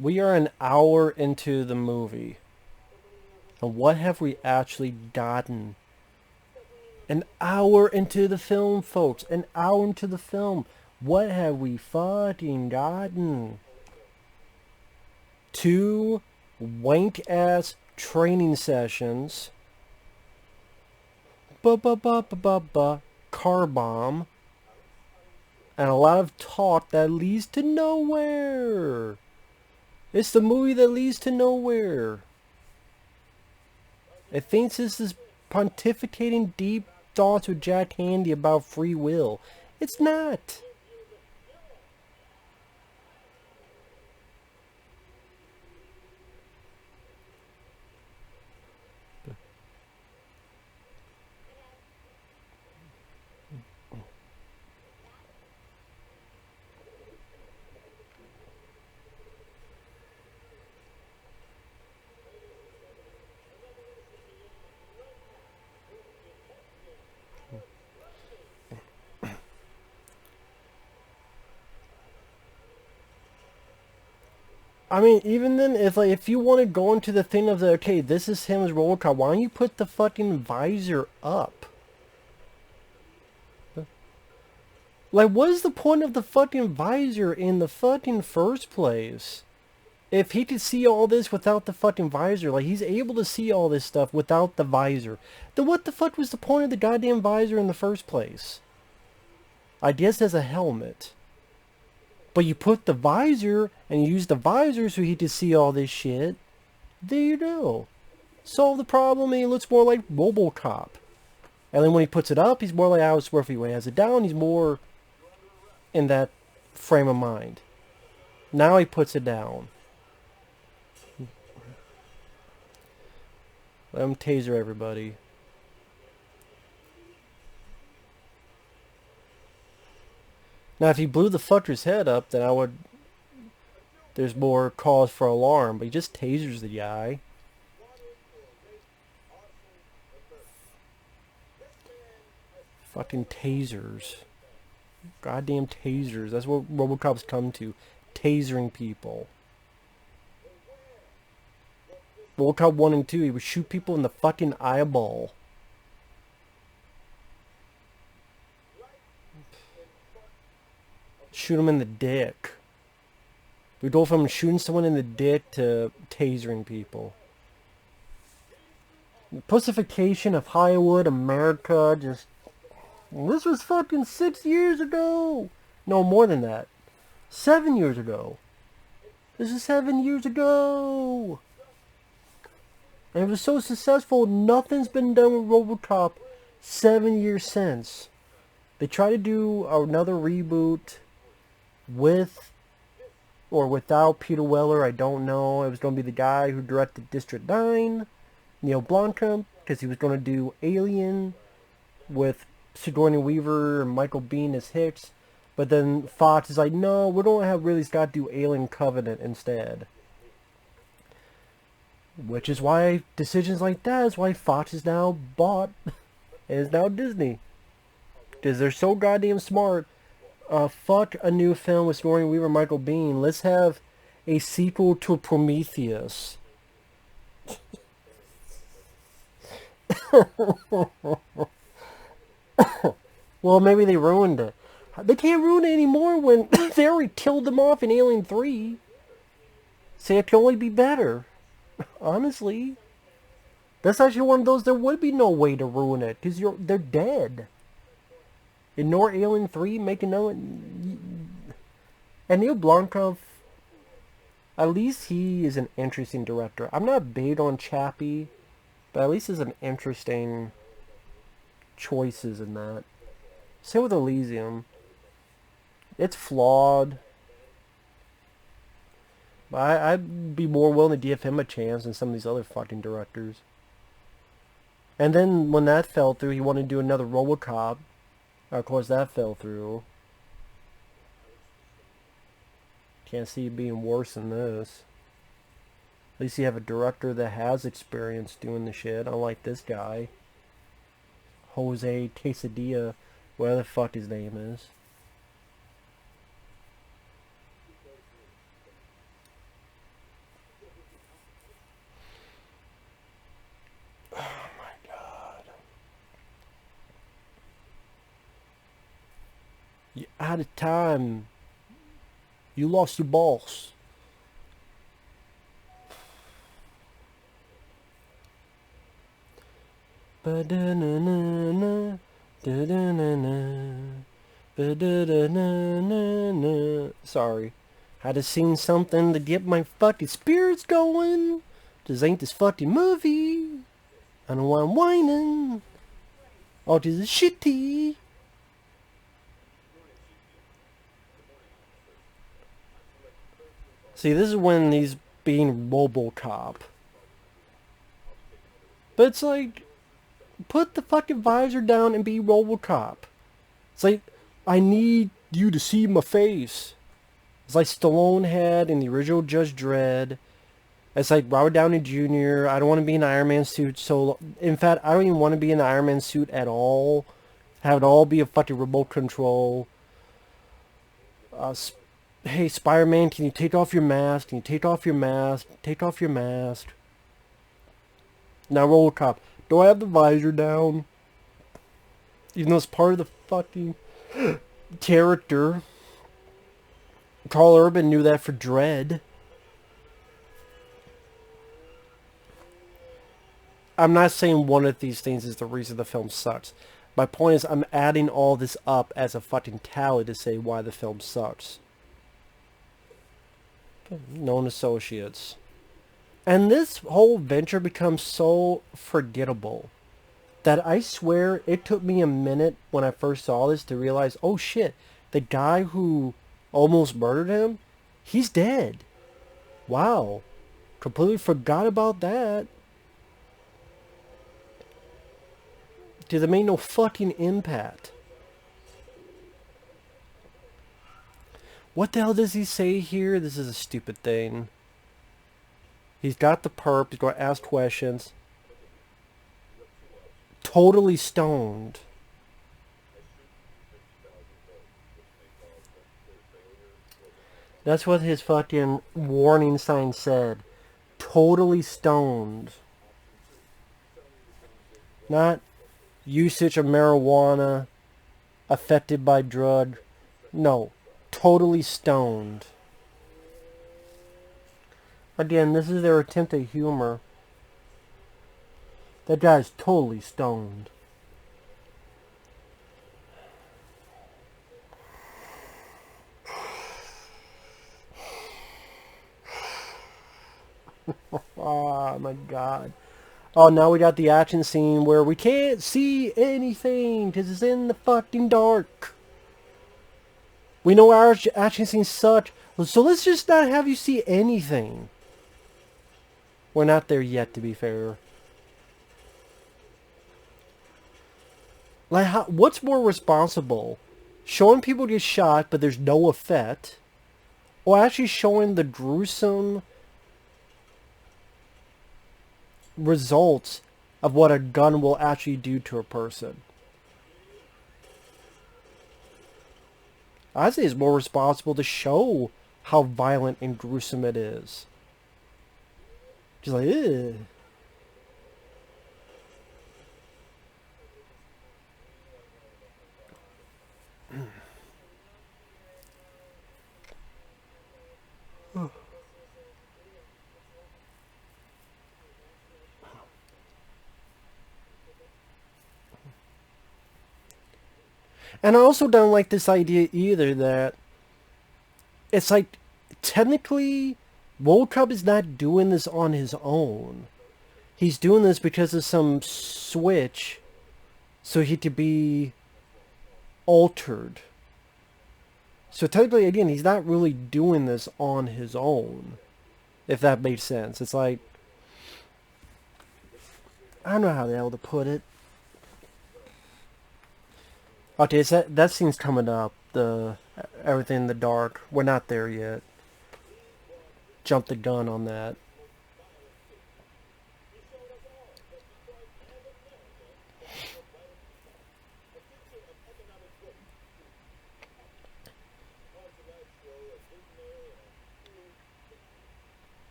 We are an hour into the movie. And what have we actually gotten? An hour into the film, folks. An hour into the film. What have we fucking gotten? 2 wank-ass training sessions. Ba-ba-ba-ba-ba-ba. Car bomb. And a lot of talk that leads to nowhere. It's the movie that leads to nowhere. It thinks this is pontificating deep thoughts with Jack Handy about free will. It's not. I mean, even then, if you want to go into the thing of the, okay, this is him as Robocop, why don't you put the fucking visor up? Like, what is the point of the fucking visor in the fucking first place? If he could see all this without the fucking visor, like, he's able to see all this stuff without the visor, then what the fuck was the point of the goddamn visor in the first place? I guess as a helmet. But you put the visor, and you use the visor so he could see all this shit. There you go. Solve the problem, and he looks more like Robocop. And then when he puts it up, he's more like Alice Murphy. When he has it down, he's more in that frame of mind. Now he puts it down. Let him taser everybody. Now, if he blew the fucker's head up, then I would... There's more cause for alarm, but he just tasers the guy. Fucking tasers. Goddamn tasers. That's what Robocop's come to. Tasering people. Robocop 1 and 2, he would shoot people in the fucking eyeball. Shoot him in the dick. We go from shooting someone in the dick to tasering people. The pussification of Hollywood, America, just This was fucking 6 years ago. No, more than that. 7 years ago. This is 7 years ago. And it was so successful, nothing's been done with Robocop 7 years since. They tried to do another reboot with or without Peter Weller, I don't know. It was going to be the guy who directed District 9, Neil Blomkamp, because he was going to do Alien with Sigourney Weaver and Michael Biehn as Hicks. But then Fox is like, no, we don't have Ridley Scott do Alien Covenant instead. Which is why decisions like that is why Fox is now bought and is now Disney. Because they're so goddamn smart. Fuck a new film with Sigourney Weaver and Michael Biehn. Let's have a sequel to Prometheus. Well, maybe they ruined it. They can't ruin it anymore when they already killed them off in Alien 3. So it can only be better. Honestly. That's actually one of those, there would be no way to ruin it. Because they're dead. Ignore Alien 3, make another... And Neil Blomkamp, at least he is an interesting director. I'm not big on Chappie, but at least there's an interesting choices in that. Same with Elysium. It's flawed. But I'd be more willing to give him a chance than some of these other fucking directors. And then when that fell through, he wanted to do another Robocop. Of course, that fell through. Can't see it being worse than this. At least you have a director that has experience doing the shit, unlike this guy. Jose Quesadilla, whatever the fuck his name is. Oh my god. You're out of time. You lost your boss. Ba-da-na-na-na, da-da-na-na, ba-da-da-na-na-na. Sorry. Had to sing something to get my fucking spirits going. This ain't this fucking movie. I know why I'm whining. Oh, this is shitty. See, this is when he's being Robocop. But it's like, put the fucking visor down and be Robocop. It's like, I need you to see my face. It's like Stallone had in the original Judge Dredd. It's like Robert Downey Jr. I don't want to be in an Iron Man suit. So, in fact, I don't even want to be in an Iron Man suit at all. Have it all be a fucking remote control. Hey, Spider-Man, can you take off your mask? Can you take off your mask? Take off your mask. Now, Robocop. Do I have the visor down? Even though it's part of the fucking character. Carl Urban knew that for Dredd. I'm not saying one of these things is the reason the film sucks. My point is I'm adding all this up as a fucking tally to say why the film sucks. Known associates. And this whole venture becomes so forgettable that I swear it took me a minute when I first saw this to realize, oh shit, the guy who almost murdered him, he's dead. Wow. Completely forgot about that. Because it made no fucking impact. What the hell does he say here? This is a stupid thing. He's got the perp. He's going to ask questions. Totally stoned. That's what his fucking warning sign said. Totally stoned. Not usage of marijuana, affected by drug. No. Totally stoned. Again, this is their attempt at humor. That guy's totally stoned. Oh my god. Oh, now we got the action scene where we can't see anything because it's in the fucking dark. We know our action scenes suck, so let's just not have you see anything. We're not there yet, to be fair. Like, what's more responsible? Showing people get shot, but there's no effect, or actually showing the gruesome results of what a gun will actually do to a person? I say it's more responsible to show how violent and gruesome it is. Just like, ugh. And I also don't like this idea either that it's like, technically, Robocop is not doing this on his own. He's doing this because of some switch so he could be altered. So technically, again, he's not really doing this on his own, if that makes sense. It's like, I don't know how the hell to put it. Okay, so that scene's coming up. The everything in the dark. We're not there yet. Jump the gun on that.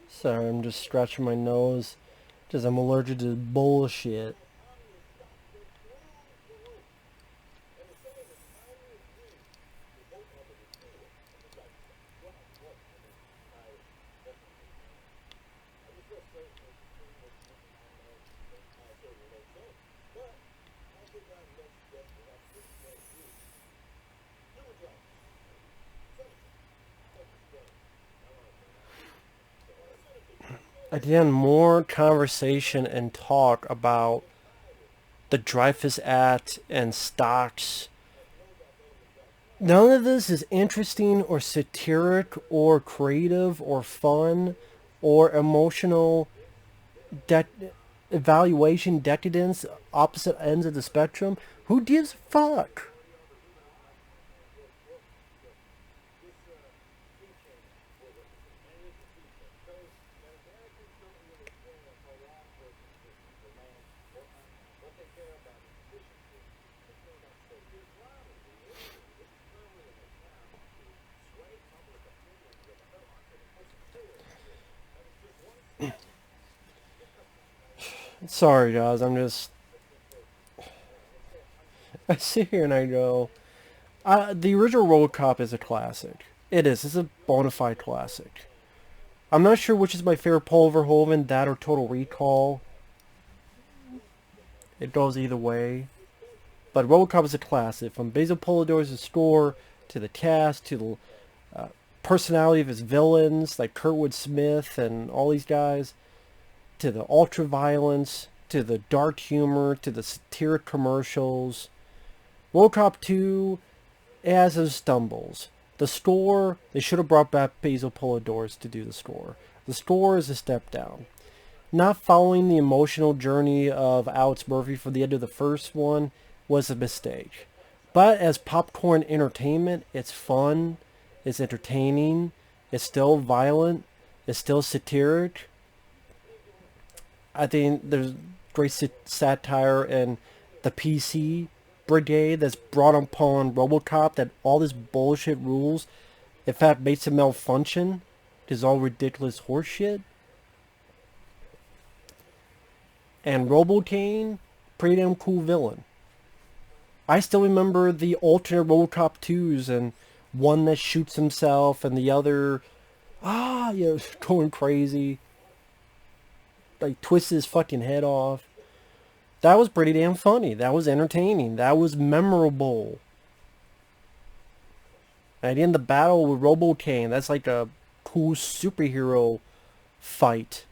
Sorry, I'm just scratching my nose because I'm allergic to bullshit. Again, more conversation and talk about the Dreyfus Act and stocks. None of this is interesting or satiric or creative or fun or emotional de- evaluation, decadence, opposite ends of the spectrum. Who gives a fuck? Sorry, guys. I sit here and I go, the original Robocop is a classic. It is. It's a bona fide classic. I'm not sure which is my favorite Paul Verhoeven, that or Total Recall. It goes either way. But Robocop is a classic. From Basil Polidor's score, to the cast, to the personality of his villains, like Kurtwood Smith and all these guys, to the ultra violence, to the dark humor, to the satiric commercials. Robocop 2, it has its stumbles. The score, they should have brought back Basil Polidorus to do the score. The score is a step down. Not following the emotional journey of Alex Murphy for the end of the first one was a mistake. But as popcorn entertainment, it's fun, it's entertaining, it's still violent, it's still satiric. I think there's great satire in the PC brigade that's brought upon Robocop, that all this bullshit rules, in fact, makes it malfunction. It's all ridiculous horseshit. And Robocane, pretty damn cool villain. I still remember the alternate Robocop 2s, and one that shoots himself and the other, going crazy. Like, twists his fucking head off. That was pretty damn funny. That was entertaining. That was memorable. And in the battle with Robocop, that's like a cool superhero fight.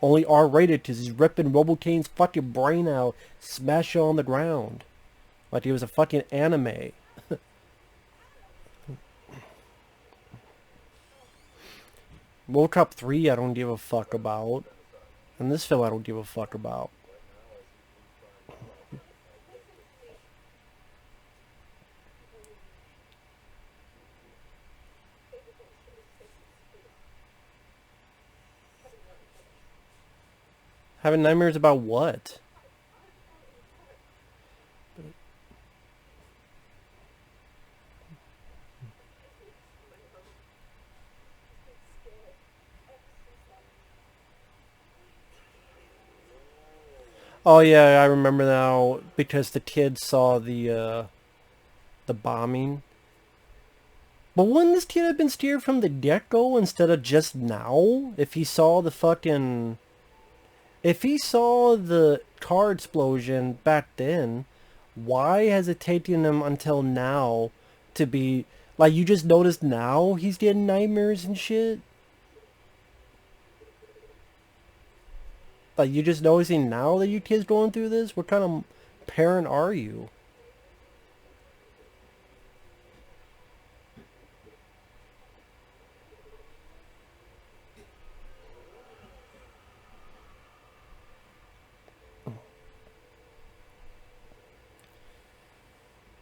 Only R-rated because he's ripping Robocop's fucking brain out, smash it on the ground. Like it was a fucking anime. Robocop 3 I don't give a fuck about. And this film I don't give a fuck about. Having nightmares about what? Oh yeah, I remember now because the kid saw the bombing. But wouldn't this kid have been scared from the get-go instead of just now? If he saw the fucking... If he saw the car explosion back then, why has it taken him until now to be... Like, you just noticed now he's getting nightmares and shit? Like, you just noticing now that your kid's going through this? What kind of parent are you?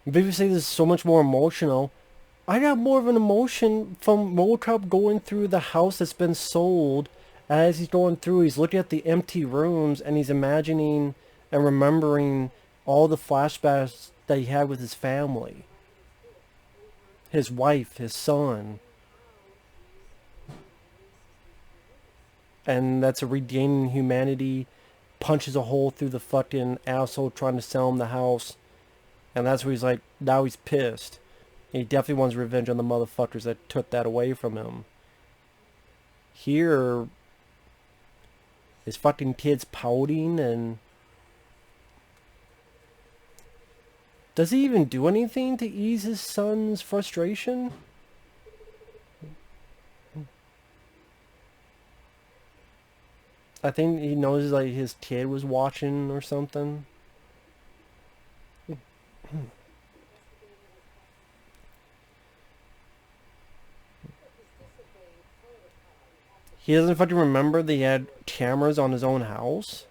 People say this is so much more emotional. I got more of an emotion from Robocop going through the house that's been sold. As he's going through, he's looking at the empty rooms and he's imagining and remembering all the flashbacks that he had with his family. His wife, his son. And that's a regaining humanity. Punches a hole through the fucking asshole trying to sell him the house. And that's where he's like, now he's pissed. He definitely wants revenge on the motherfuckers that took that away from him. Here, his fucking kid's pouting and... Does he even do anything to ease his son's frustration? I think he knows like his kid was watching or something. He doesn't fucking remember that he had cameras on his own house?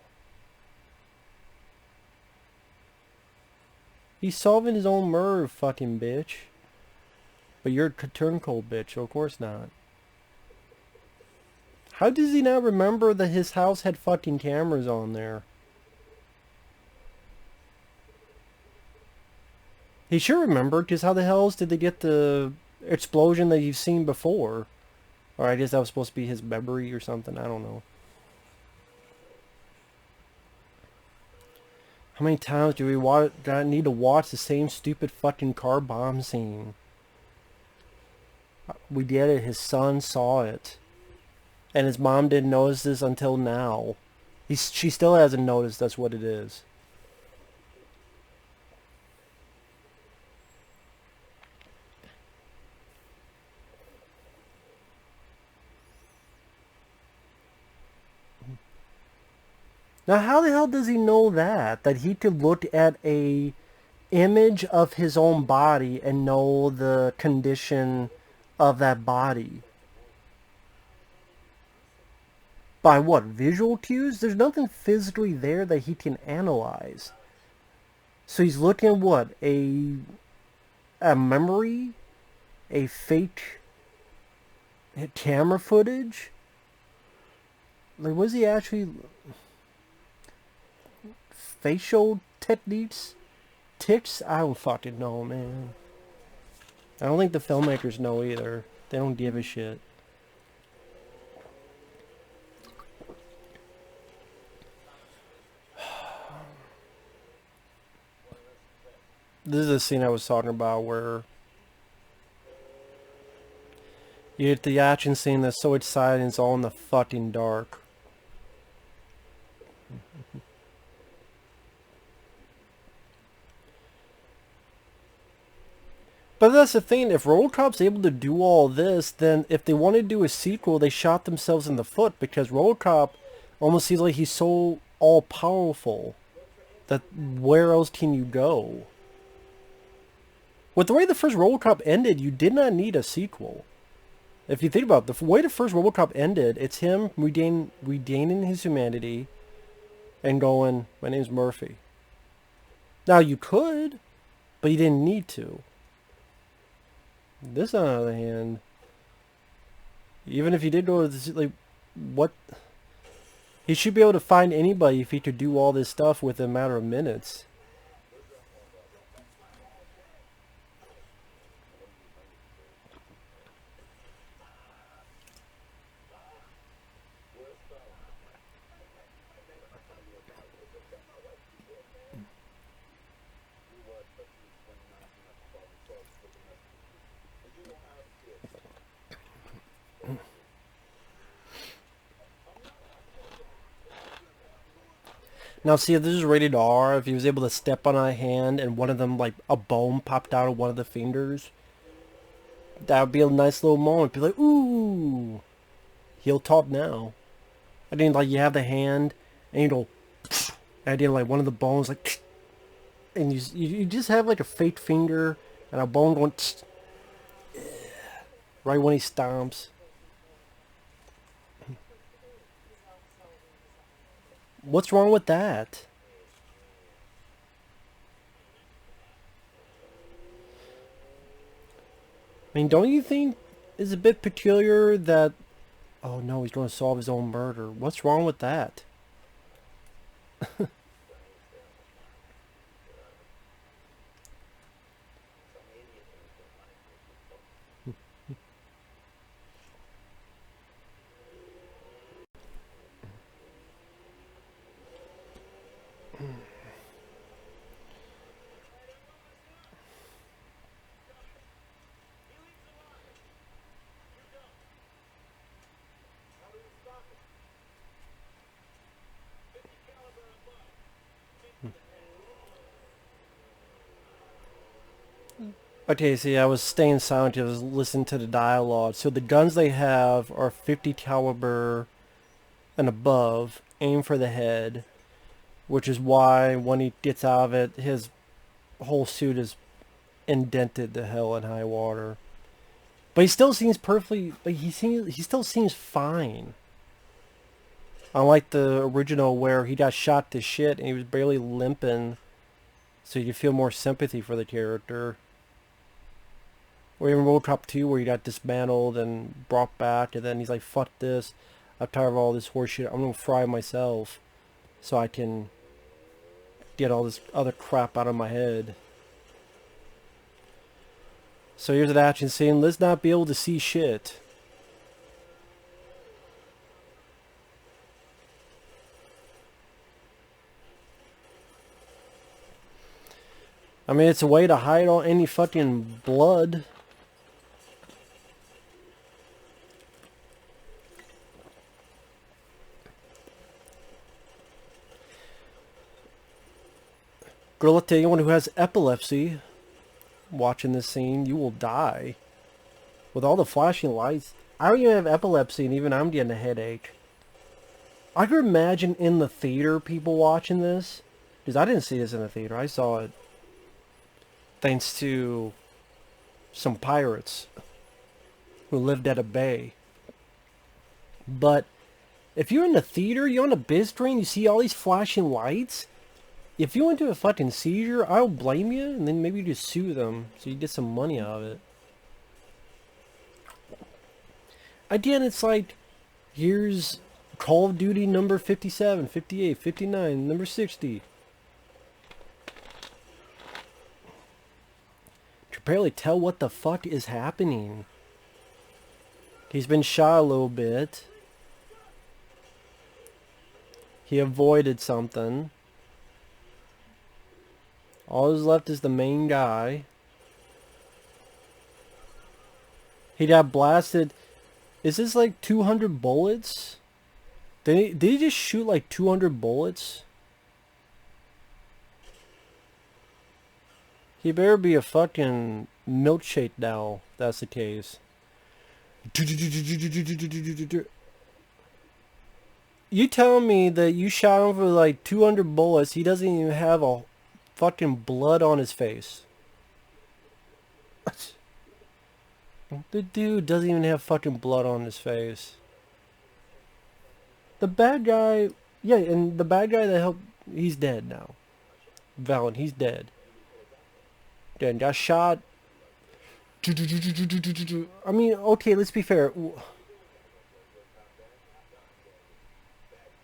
He's solving his own murder, fucking bitch. But you're a turncoat bitch, so of course not. How does he not remember that his house had fucking cameras on there? He should remember, because how the hell did they get the explosion that you've seen before? Or I guess that was supposed to be his memory or something, I don't know. How many times do we need to watch the same stupid fucking car bomb scene? We did it, his son saw it. And his mom didn't notice this until now. She still hasn't noticed that's what it is. Now how the hell does he know that? That he could look at a image of his own body and know the condition of that body? By what? Visual cues? There's nothing physically there that he can analyze. So he's looking at what? A memory? A fake camera footage? Like, was he actually... Facial techniques? Tics? I don't fucking know, man. I don't think the filmmakers know either. They don't give a shit. This is a scene I was talking about where you get the action scene that's so exciting, it's all in the fucking dark. But that's the thing, if Robocop's able to do all this, then if they want to do a sequel, they shot themselves in the foot, because Robocop almost seems like he's so all-powerful that where else can you go? With the way the first Robocop ended, you did not need a sequel. If you think about it, the way the first Robocop ended, it's him regaining his humanity and going, my name's Murphy. Now you could, but you didn't need to. This, on the other hand, even if he did go to this, like, what? He should be able to find anybody if he could do all this stuff within a matter of minutes. Now, see, if this is rated R, if he was able to step on a hand and one of them, like, a bone popped out of one of the fingers, that would be a nice little moment. Be like, ooh, he'll talk now. I mean, like, you have the hand, and you go, and I did, like, one of the bones, like, and you just have, like, a fake finger and a bone going, right when he stomps. What's wrong with that? I mean, don't you think it's a bit peculiar that, oh no, he's going to solve his own murder. What's wrong with that? Okay, see, I was staying silent. I was listening to the dialogue. So the guns they have are 50 caliber and above, aim for the head, which is why when he gets out of it, his whole suit is indented to hell and high water. But he still seems perfectly, like, he still seems fine. Unlike the original where he got shot to shit and he was barely limping, so you feel more sympathy for the character. Or even Robocop 2 where he got dismantled and brought back, and then he's like, fuck this, I'm tired of all this horse shit, I'm gonna fry myself so I can get all this other crap out of my head. So here's an action scene, let's not be able to see shit. I mean, it's a way to hide all any fucking blood. Good luck to anyone who has epilepsy watching this scene. You will die. With all the flashing lights. I don't even have epilepsy and even I'm getting a headache. I could imagine in the theater people watching this. Because I didn't see this in the theater. I saw it thanks to some pirates who lived at a bay. But if you're in the theater, you're on a big screen, you see all these flashing lights. If you went to a fucking seizure, I don't blame you, and then maybe you just sue them so you get some money out of it. Again, it's like, here's Call of Duty number 57, 58, 59, number 60. To barely tell what the fuck is happening. He's been shot a little bit. He avoided something. All that's left is the main guy. He got blasted. Is this like 200 bullets? Did he just shoot like 200 bullets? He better be a fucking milkshake now. That's the case. You telling me that you shot him for like 200 bullets, he doesn't even have a fucking blood on his face? The dude doesn't even have fucking blood on his face. The bad guy, yeah, and the bad guy that helped, he's dead now. Valen, he's dead. Then got shot. I mean, okay, let's be fair.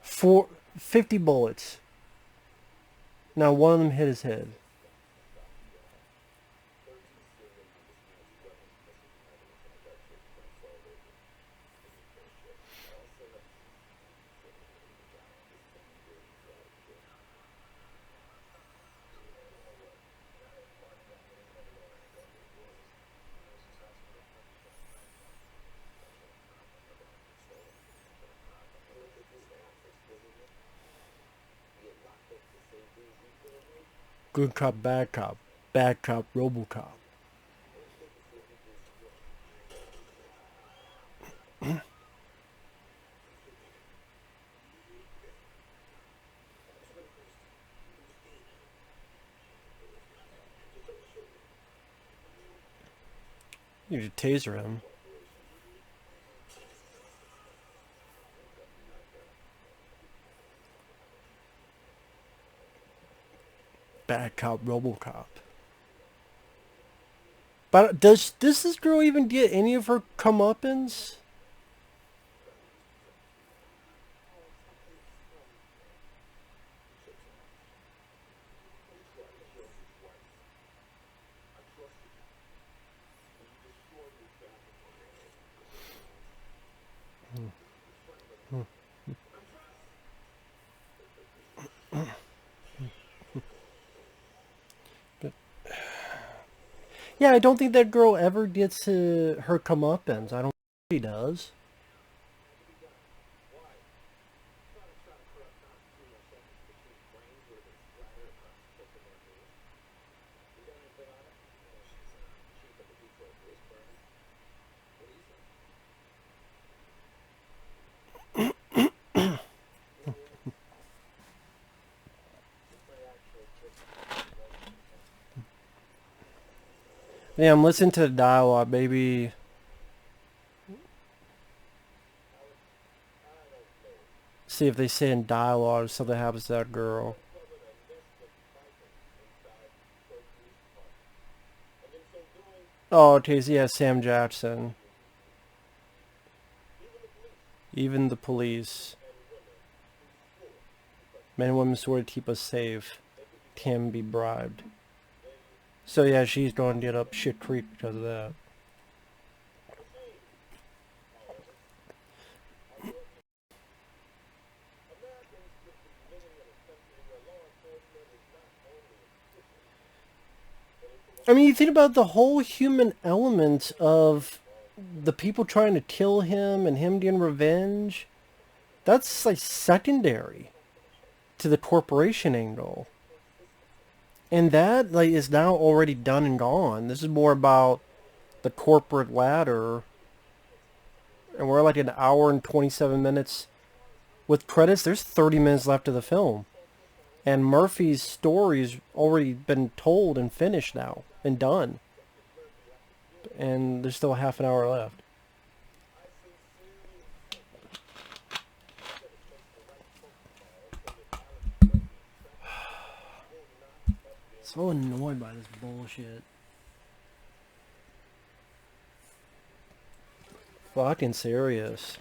For 50 bullets. Now one of them hit his head. Good cop, bad cop. Bad cop, Robocop. You should taser him. Bad cop, Robocop. But does this girl even get any of her comeuppance? Yeah, I don't think that girl ever gets her comeuppance. I don't think she does. Yeah, I'm listening to the dialogue. Maybe. See if they say in dialogue something happens to that girl. Oh, okay, so yeah, Sam Jackson. Even the police. Men and women swear to keep us safe. Can be bribed. So yeah, she's going to get up shit creek because of that. I mean, you think about the whole human element of the people trying to kill him and him getting revenge. That's like secondary to the corporation angle. And that like is now already done and gone. This is more about the corporate ladder. And we're like an hour and 27 minutes with credits. There's 30 minutes left of the film. And Murphy's story's already been told and finished now and done. And there's still half an hour left. So annoyed by this bullshit. Fucking serious.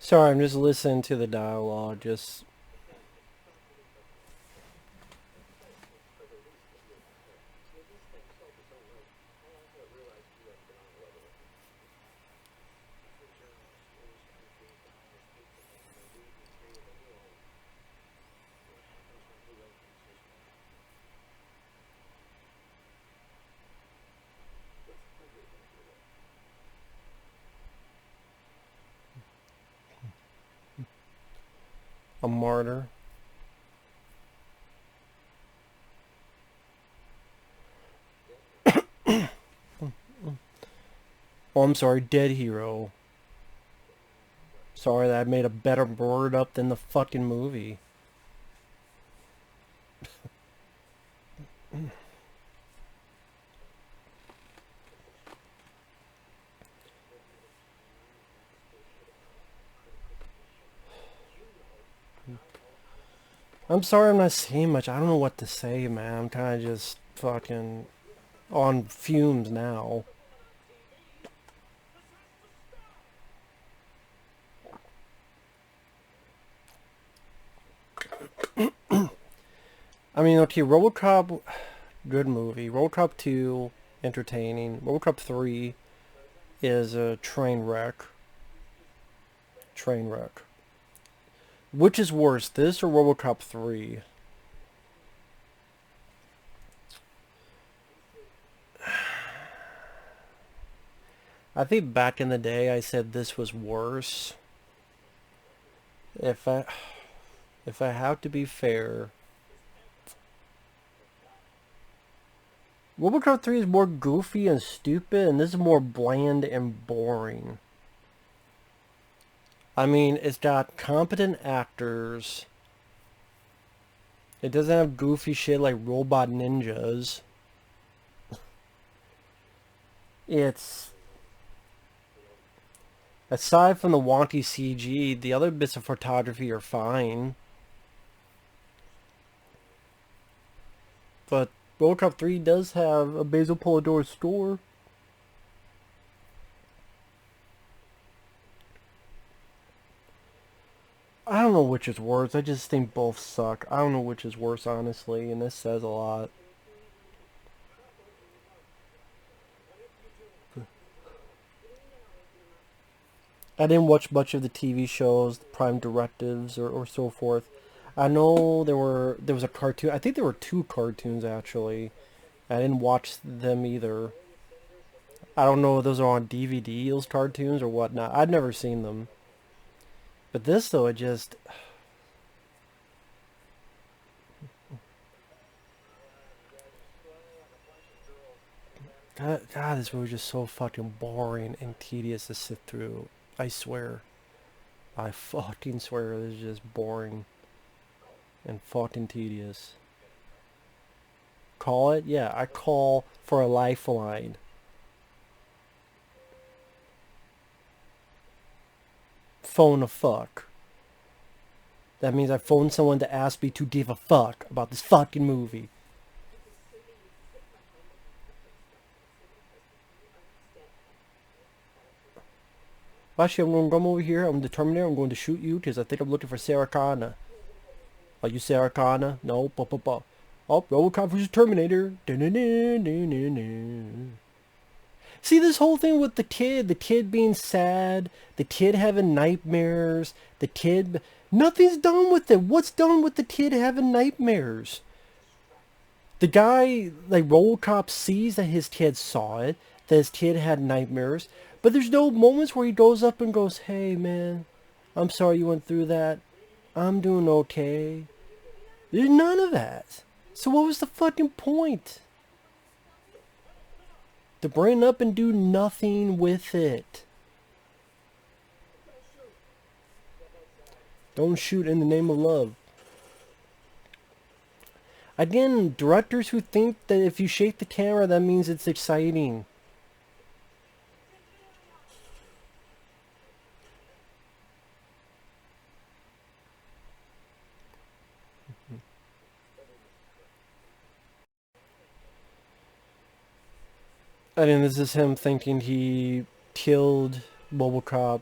Sorry, I'm just listening to the dialogue. Just a martyr. Oh, I'm sorry, dead hero. Sorry that I made a better word up than the fucking movie. I'm sorry I'm not saying much. I don't know what to say, man. I'm kind of just fucking on fumes now. I mean, okay, Robocop, good movie. Robocop 2, entertaining. Robocop 3 is a train wreck. Train wreck. Which is worse, this or Robocop 3? I think back in the day I said this was worse. If I if I have to be fair, Robocop 3 is more goofy and stupid, and this is more bland and boring. I mean, it's got competent actors. It doesn't have goofy shit like robot ninjas. It's, aside from the wonky CG, the other bits of photography are fine. But Robocop 3 does have a Basil Polidor score. I don't know which is worse. I just think both suck. I don't know which is worse, honestly, and this says a lot. I didn't watch much of the TV shows, the Prime Directives, or so forth. I know there was a cartoon. I think there were two cartoons actually. I didn't watch them either. I don't know if those are on DVD, those cartoons or whatnot. I'd never seen them. But this though, it just God, this movie is just so fucking boring and tedious to sit through. I swear. I fucking swear this is just boring and fucking tedious. Call it? Yeah, I call for a lifeline. Phone a fuck. That means I phone someone to ask me to give a fuck about this fucking movie. Actually, I'm going to come over here. I'm the Terminator. I'm going to shoot you because I think I'm looking for Sarah Connor. Are you Sarah Connor? No. Oh, Robocop vs. Terminator. See this whole thing with the kid being sad, the kid having nightmares, the kid... Nothing's done with it. What's done with the kid having nightmares? The guy, like, Robocop sees that his kid saw it, that his kid had nightmares, but there's no moments where he goes up and goes, hey, man, I'm sorry you went through that. I'm doing okay. There's none of that. So what was the fucking point? To bring it up and do nothing with it. Don't shoot in the name of love. Again, directors who think that if you shake the camera, that means it's exciting. I mean, this is him thinking he killed Robocop.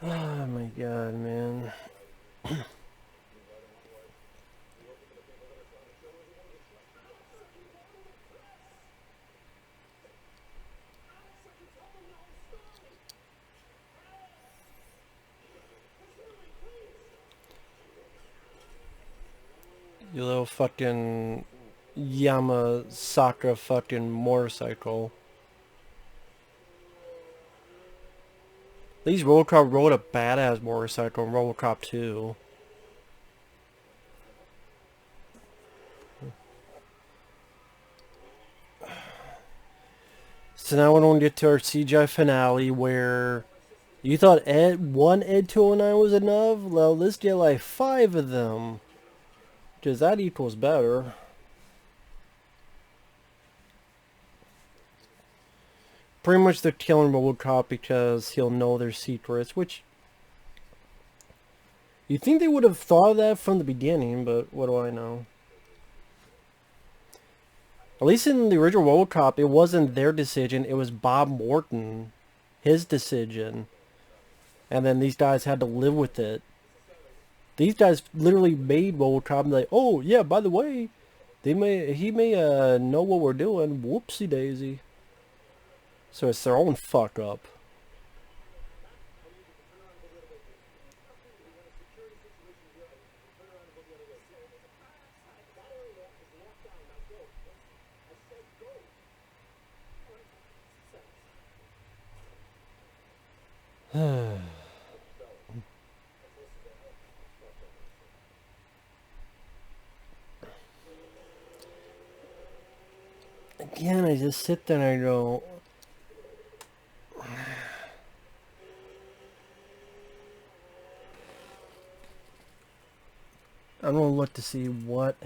Oh my god, man. You little fucking Yamasaka fucking motorcycle. At least Robocop rode a badass motorcycle in Robocop 2. So now we're going to get to our CGI finale where you thought one Ed 209 was enough? Well, let's get like 5 of them. Because that equals better. Pretty much they're killing Robocop because he'll know their secrets, which you think they would have thought of that from the beginning, but what do I know? At least in the original Robocop, it wasn't their decision, it was Bob Morton, his decision. And then these guys had to live with it. These guys literally made Robocop and like, oh yeah, by the way, he may know what we're doing. Whoopsie daisy. So it's their own fuck up. Again, I just sit there and I go, I don't know what to see. What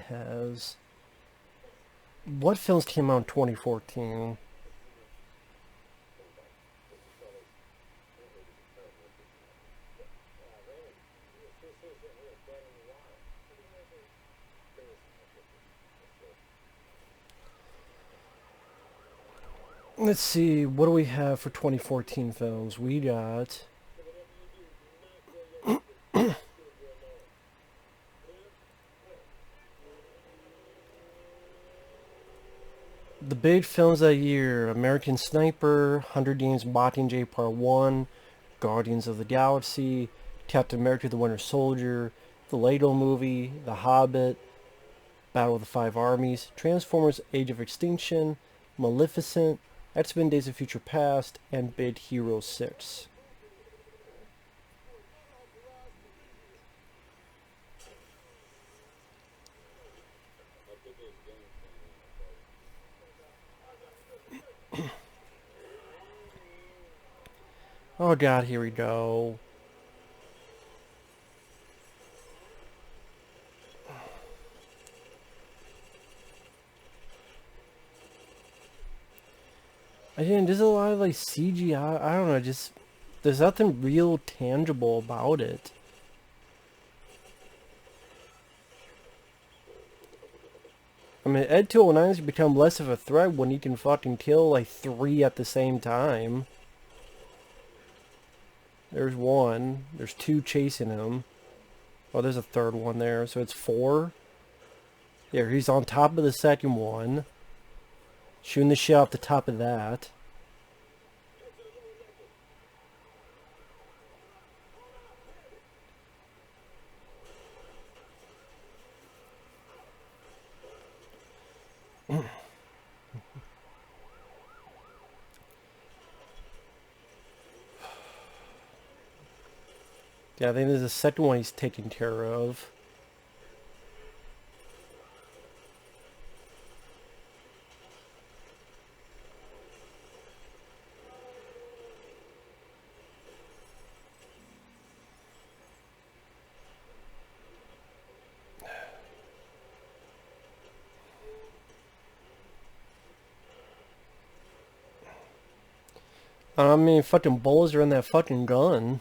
films came out in 2014? Let's see, what do we have for 2014 films? We got the big films that year: American Sniper, Hunger Games Mockingjay Part 1, Guardians of the Galaxy, Captain America the Winter Soldier, the Lego Movie, The Hobbit, Battle of the Five Armies, Transformers Age of Extinction, Maleficent, X-Men Days of Future Past, and Big Hero 6. Oh god, here we go. Again, there's a lot of like CGI. I don't know, just there's nothing real tangible about it. I mean, Ed 209 has become less of a threat when he can fucking kill like 3 at the same time. There's one. There's 2 chasing him. Oh, there's a third one there. So it's 4. There, he's on top of the second one. Shooting the shit off the top of that. Yeah, I think there's a second one he's taking care of. I mean, fucking bullets are in that fucking gun.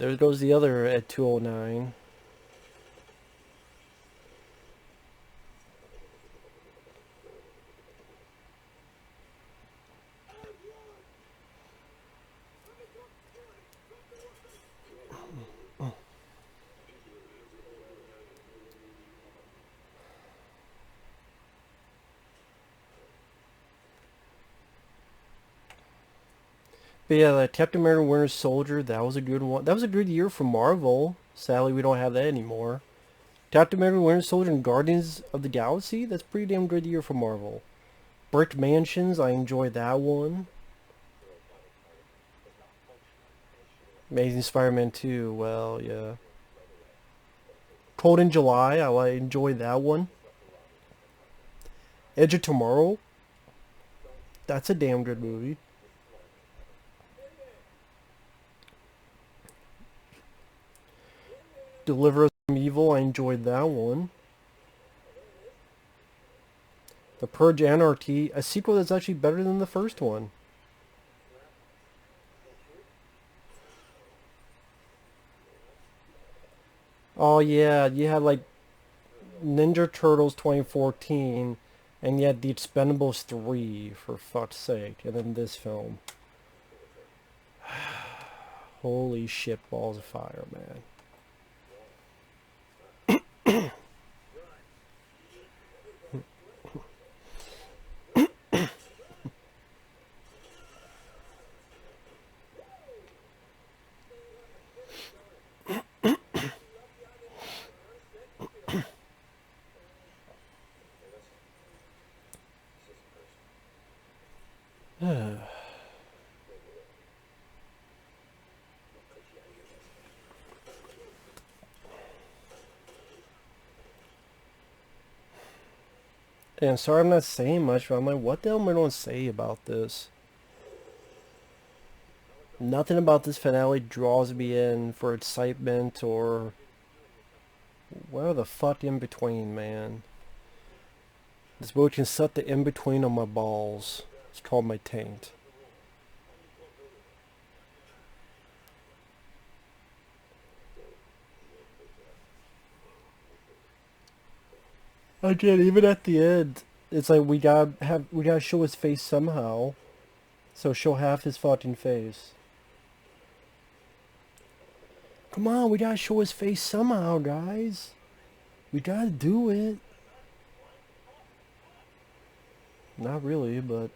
There goes the other at 209. But yeah, that Captain America Winter Soldier, that was a good one. That was a good year for Marvel. Sadly, we don't have that anymore. Captain America Winter Soldier and Guardians of the Galaxy, that's a pretty damn good year for Marvel. Brick Mansions, I enjoyed that one. Amazing Spider-Man 2, well, yeah. Cold in July, I enjoyed that one. Edge of Tomorrow, that's a damn good movie. Deliver Us from Evil, I enjoyed that one. The Purge Anarchy, a sequel that's actually better than the first one. Oh yeah, you had like Ninja Turtles 2014, and yet The Expendables 3, for fuck's sake, and then this film. Holy shit, balls of fire, man. And sorry I'm not saying much, but I'm like, what the hell am I going to say about this? Nothing about this finale draws me in for excitement or where the fuck in between, man. This boat can set the in between on my balls. It's called my taint. Again, even at the end, it's like we gotta show his face somehow. So show half his fucking face. Come on, we gotta show his face somehow, guys. We gotta do it. Not really, but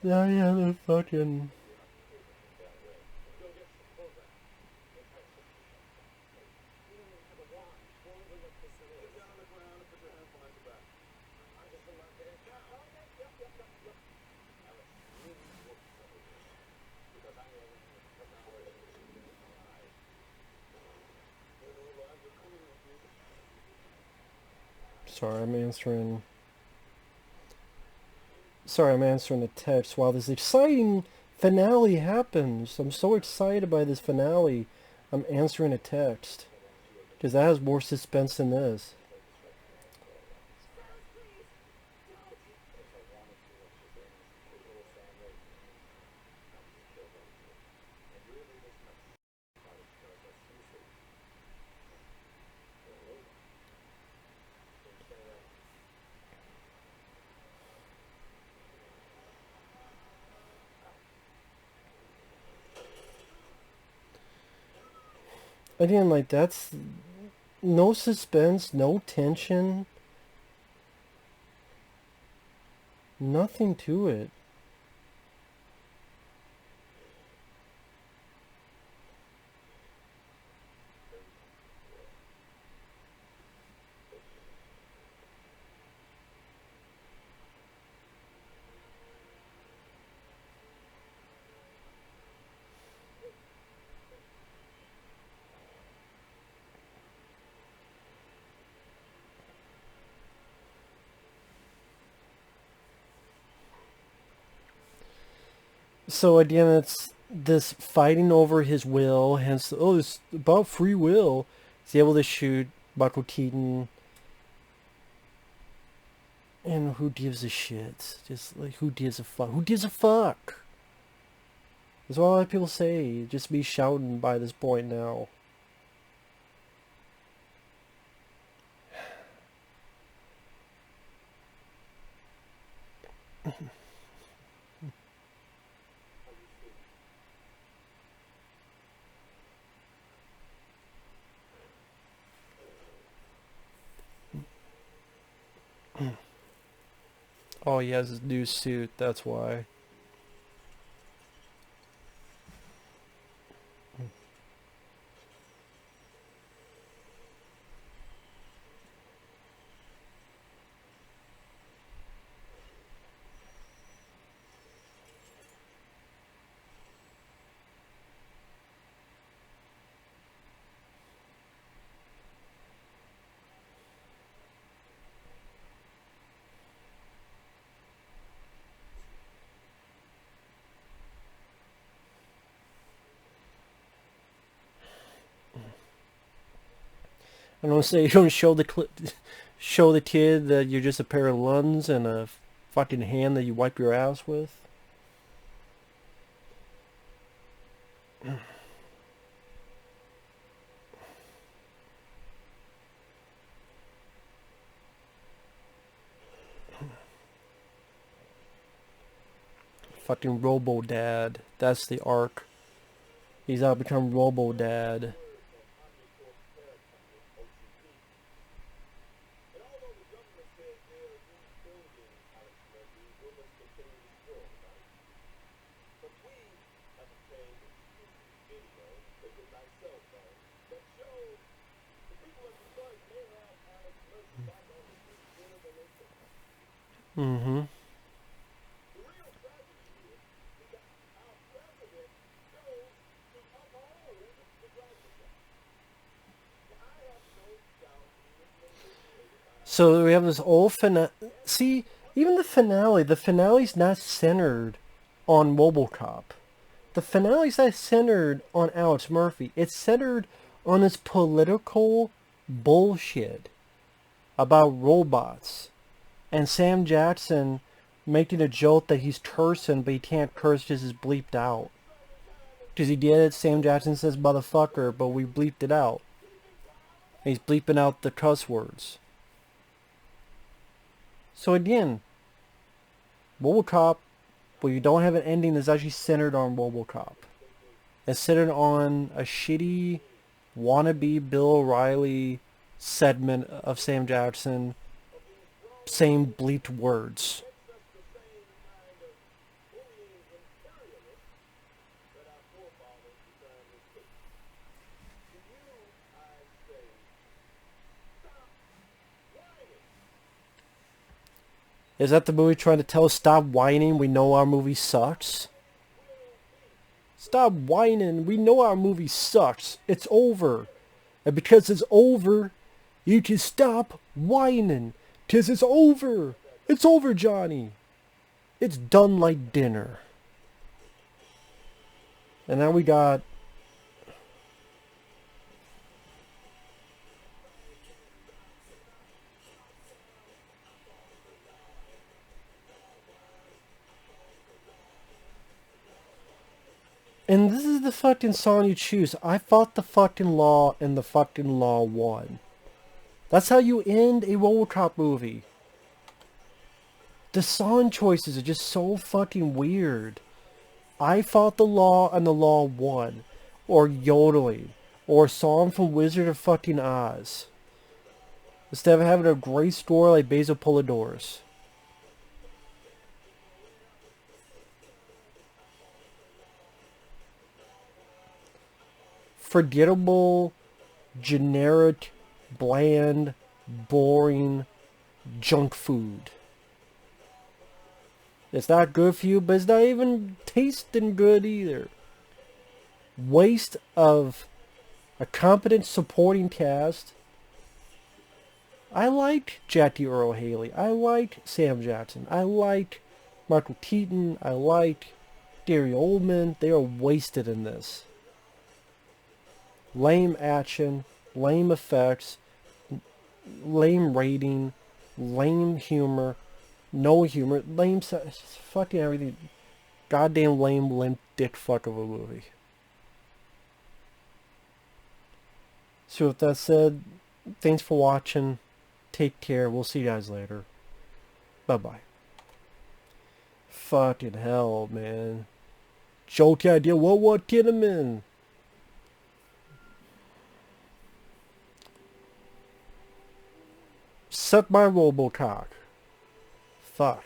yeah, the fucking. Sorry, I'm answering. Sorry, I'm answering the text while this exciting finale happens. I'm so excited by this finale. I'm answering a text because that has more suspense than this. Again, like that's no suspense, no tension, nothing to it. So again, it's this fighting over his will, hence, oh, it's about free will. He's able to shoot Michael Keaton, and who gives a shit? Just like, who gives a fuck? Who gives a fuck? That's what a lot of people say. Just be shouting by this point now. Oh, he has his new suit, that's why. I don't say you don't show show the kid that you're just a pair of lungs and a fucking hand that you wipe your ass with. Fucking Robo Dad. That's the arc. He's now become Robo Dad. Mm-hmm. So we have this old finale. See, even the finale's not centered on Robocop. The finale's not centered on Alex Murphy. It's centered on this political bullshit about robots. And Sam Jackson making a joke that he's cursing, but he can't curse because it's bleeped out. Because he did it, Sam Jackson says motherfucker, but we bleeped it out. And he's bleeping out the cuss words. So again, Robocop, well, you don't have an ending that's actually centered on Robocop. It's centered on a shitty wannabe Bill O'Reilly segment of Sam Jackson saying bleeped words. Is that the movie trying to tell us stop whining, we know our movie sucks? Stop whining, we know our movie sucks. It's over. And because it's over, you can stop whining. 'Cause it's over. It's over, Johnny. It's done like dinner. And now we got... And this is the fucking song you choose. I fought the fucking law and the fucking law won. That's how you end a Robocop movie. The song choices are just so fucking weird. I fought the law and the law won. Or yodeling. Or a song from Wizard of fucking Oz. Instead of having a great score like Basil Polidorus. Forgettable, generic, bland, boring junk food. It's not good for you, but it's not even tasting good either. Waste of a competent supporting cast. I liked Jackie Earl Haley. I liked Sam Jackson. I liked Michael Keaton. I liked Gary Oldman, they are wasted in this. Lame action, lame effects, lame rating, lame humor, no humor, lame, fucking everything. Goddamn lame, limp dick fuck of a movie. So with that said, thanks for watching. Take care. We'll see you guys later. Bye-bye. Fucking hell, man. Jokey idea. What get him in? Suck my Robocock. Fuck.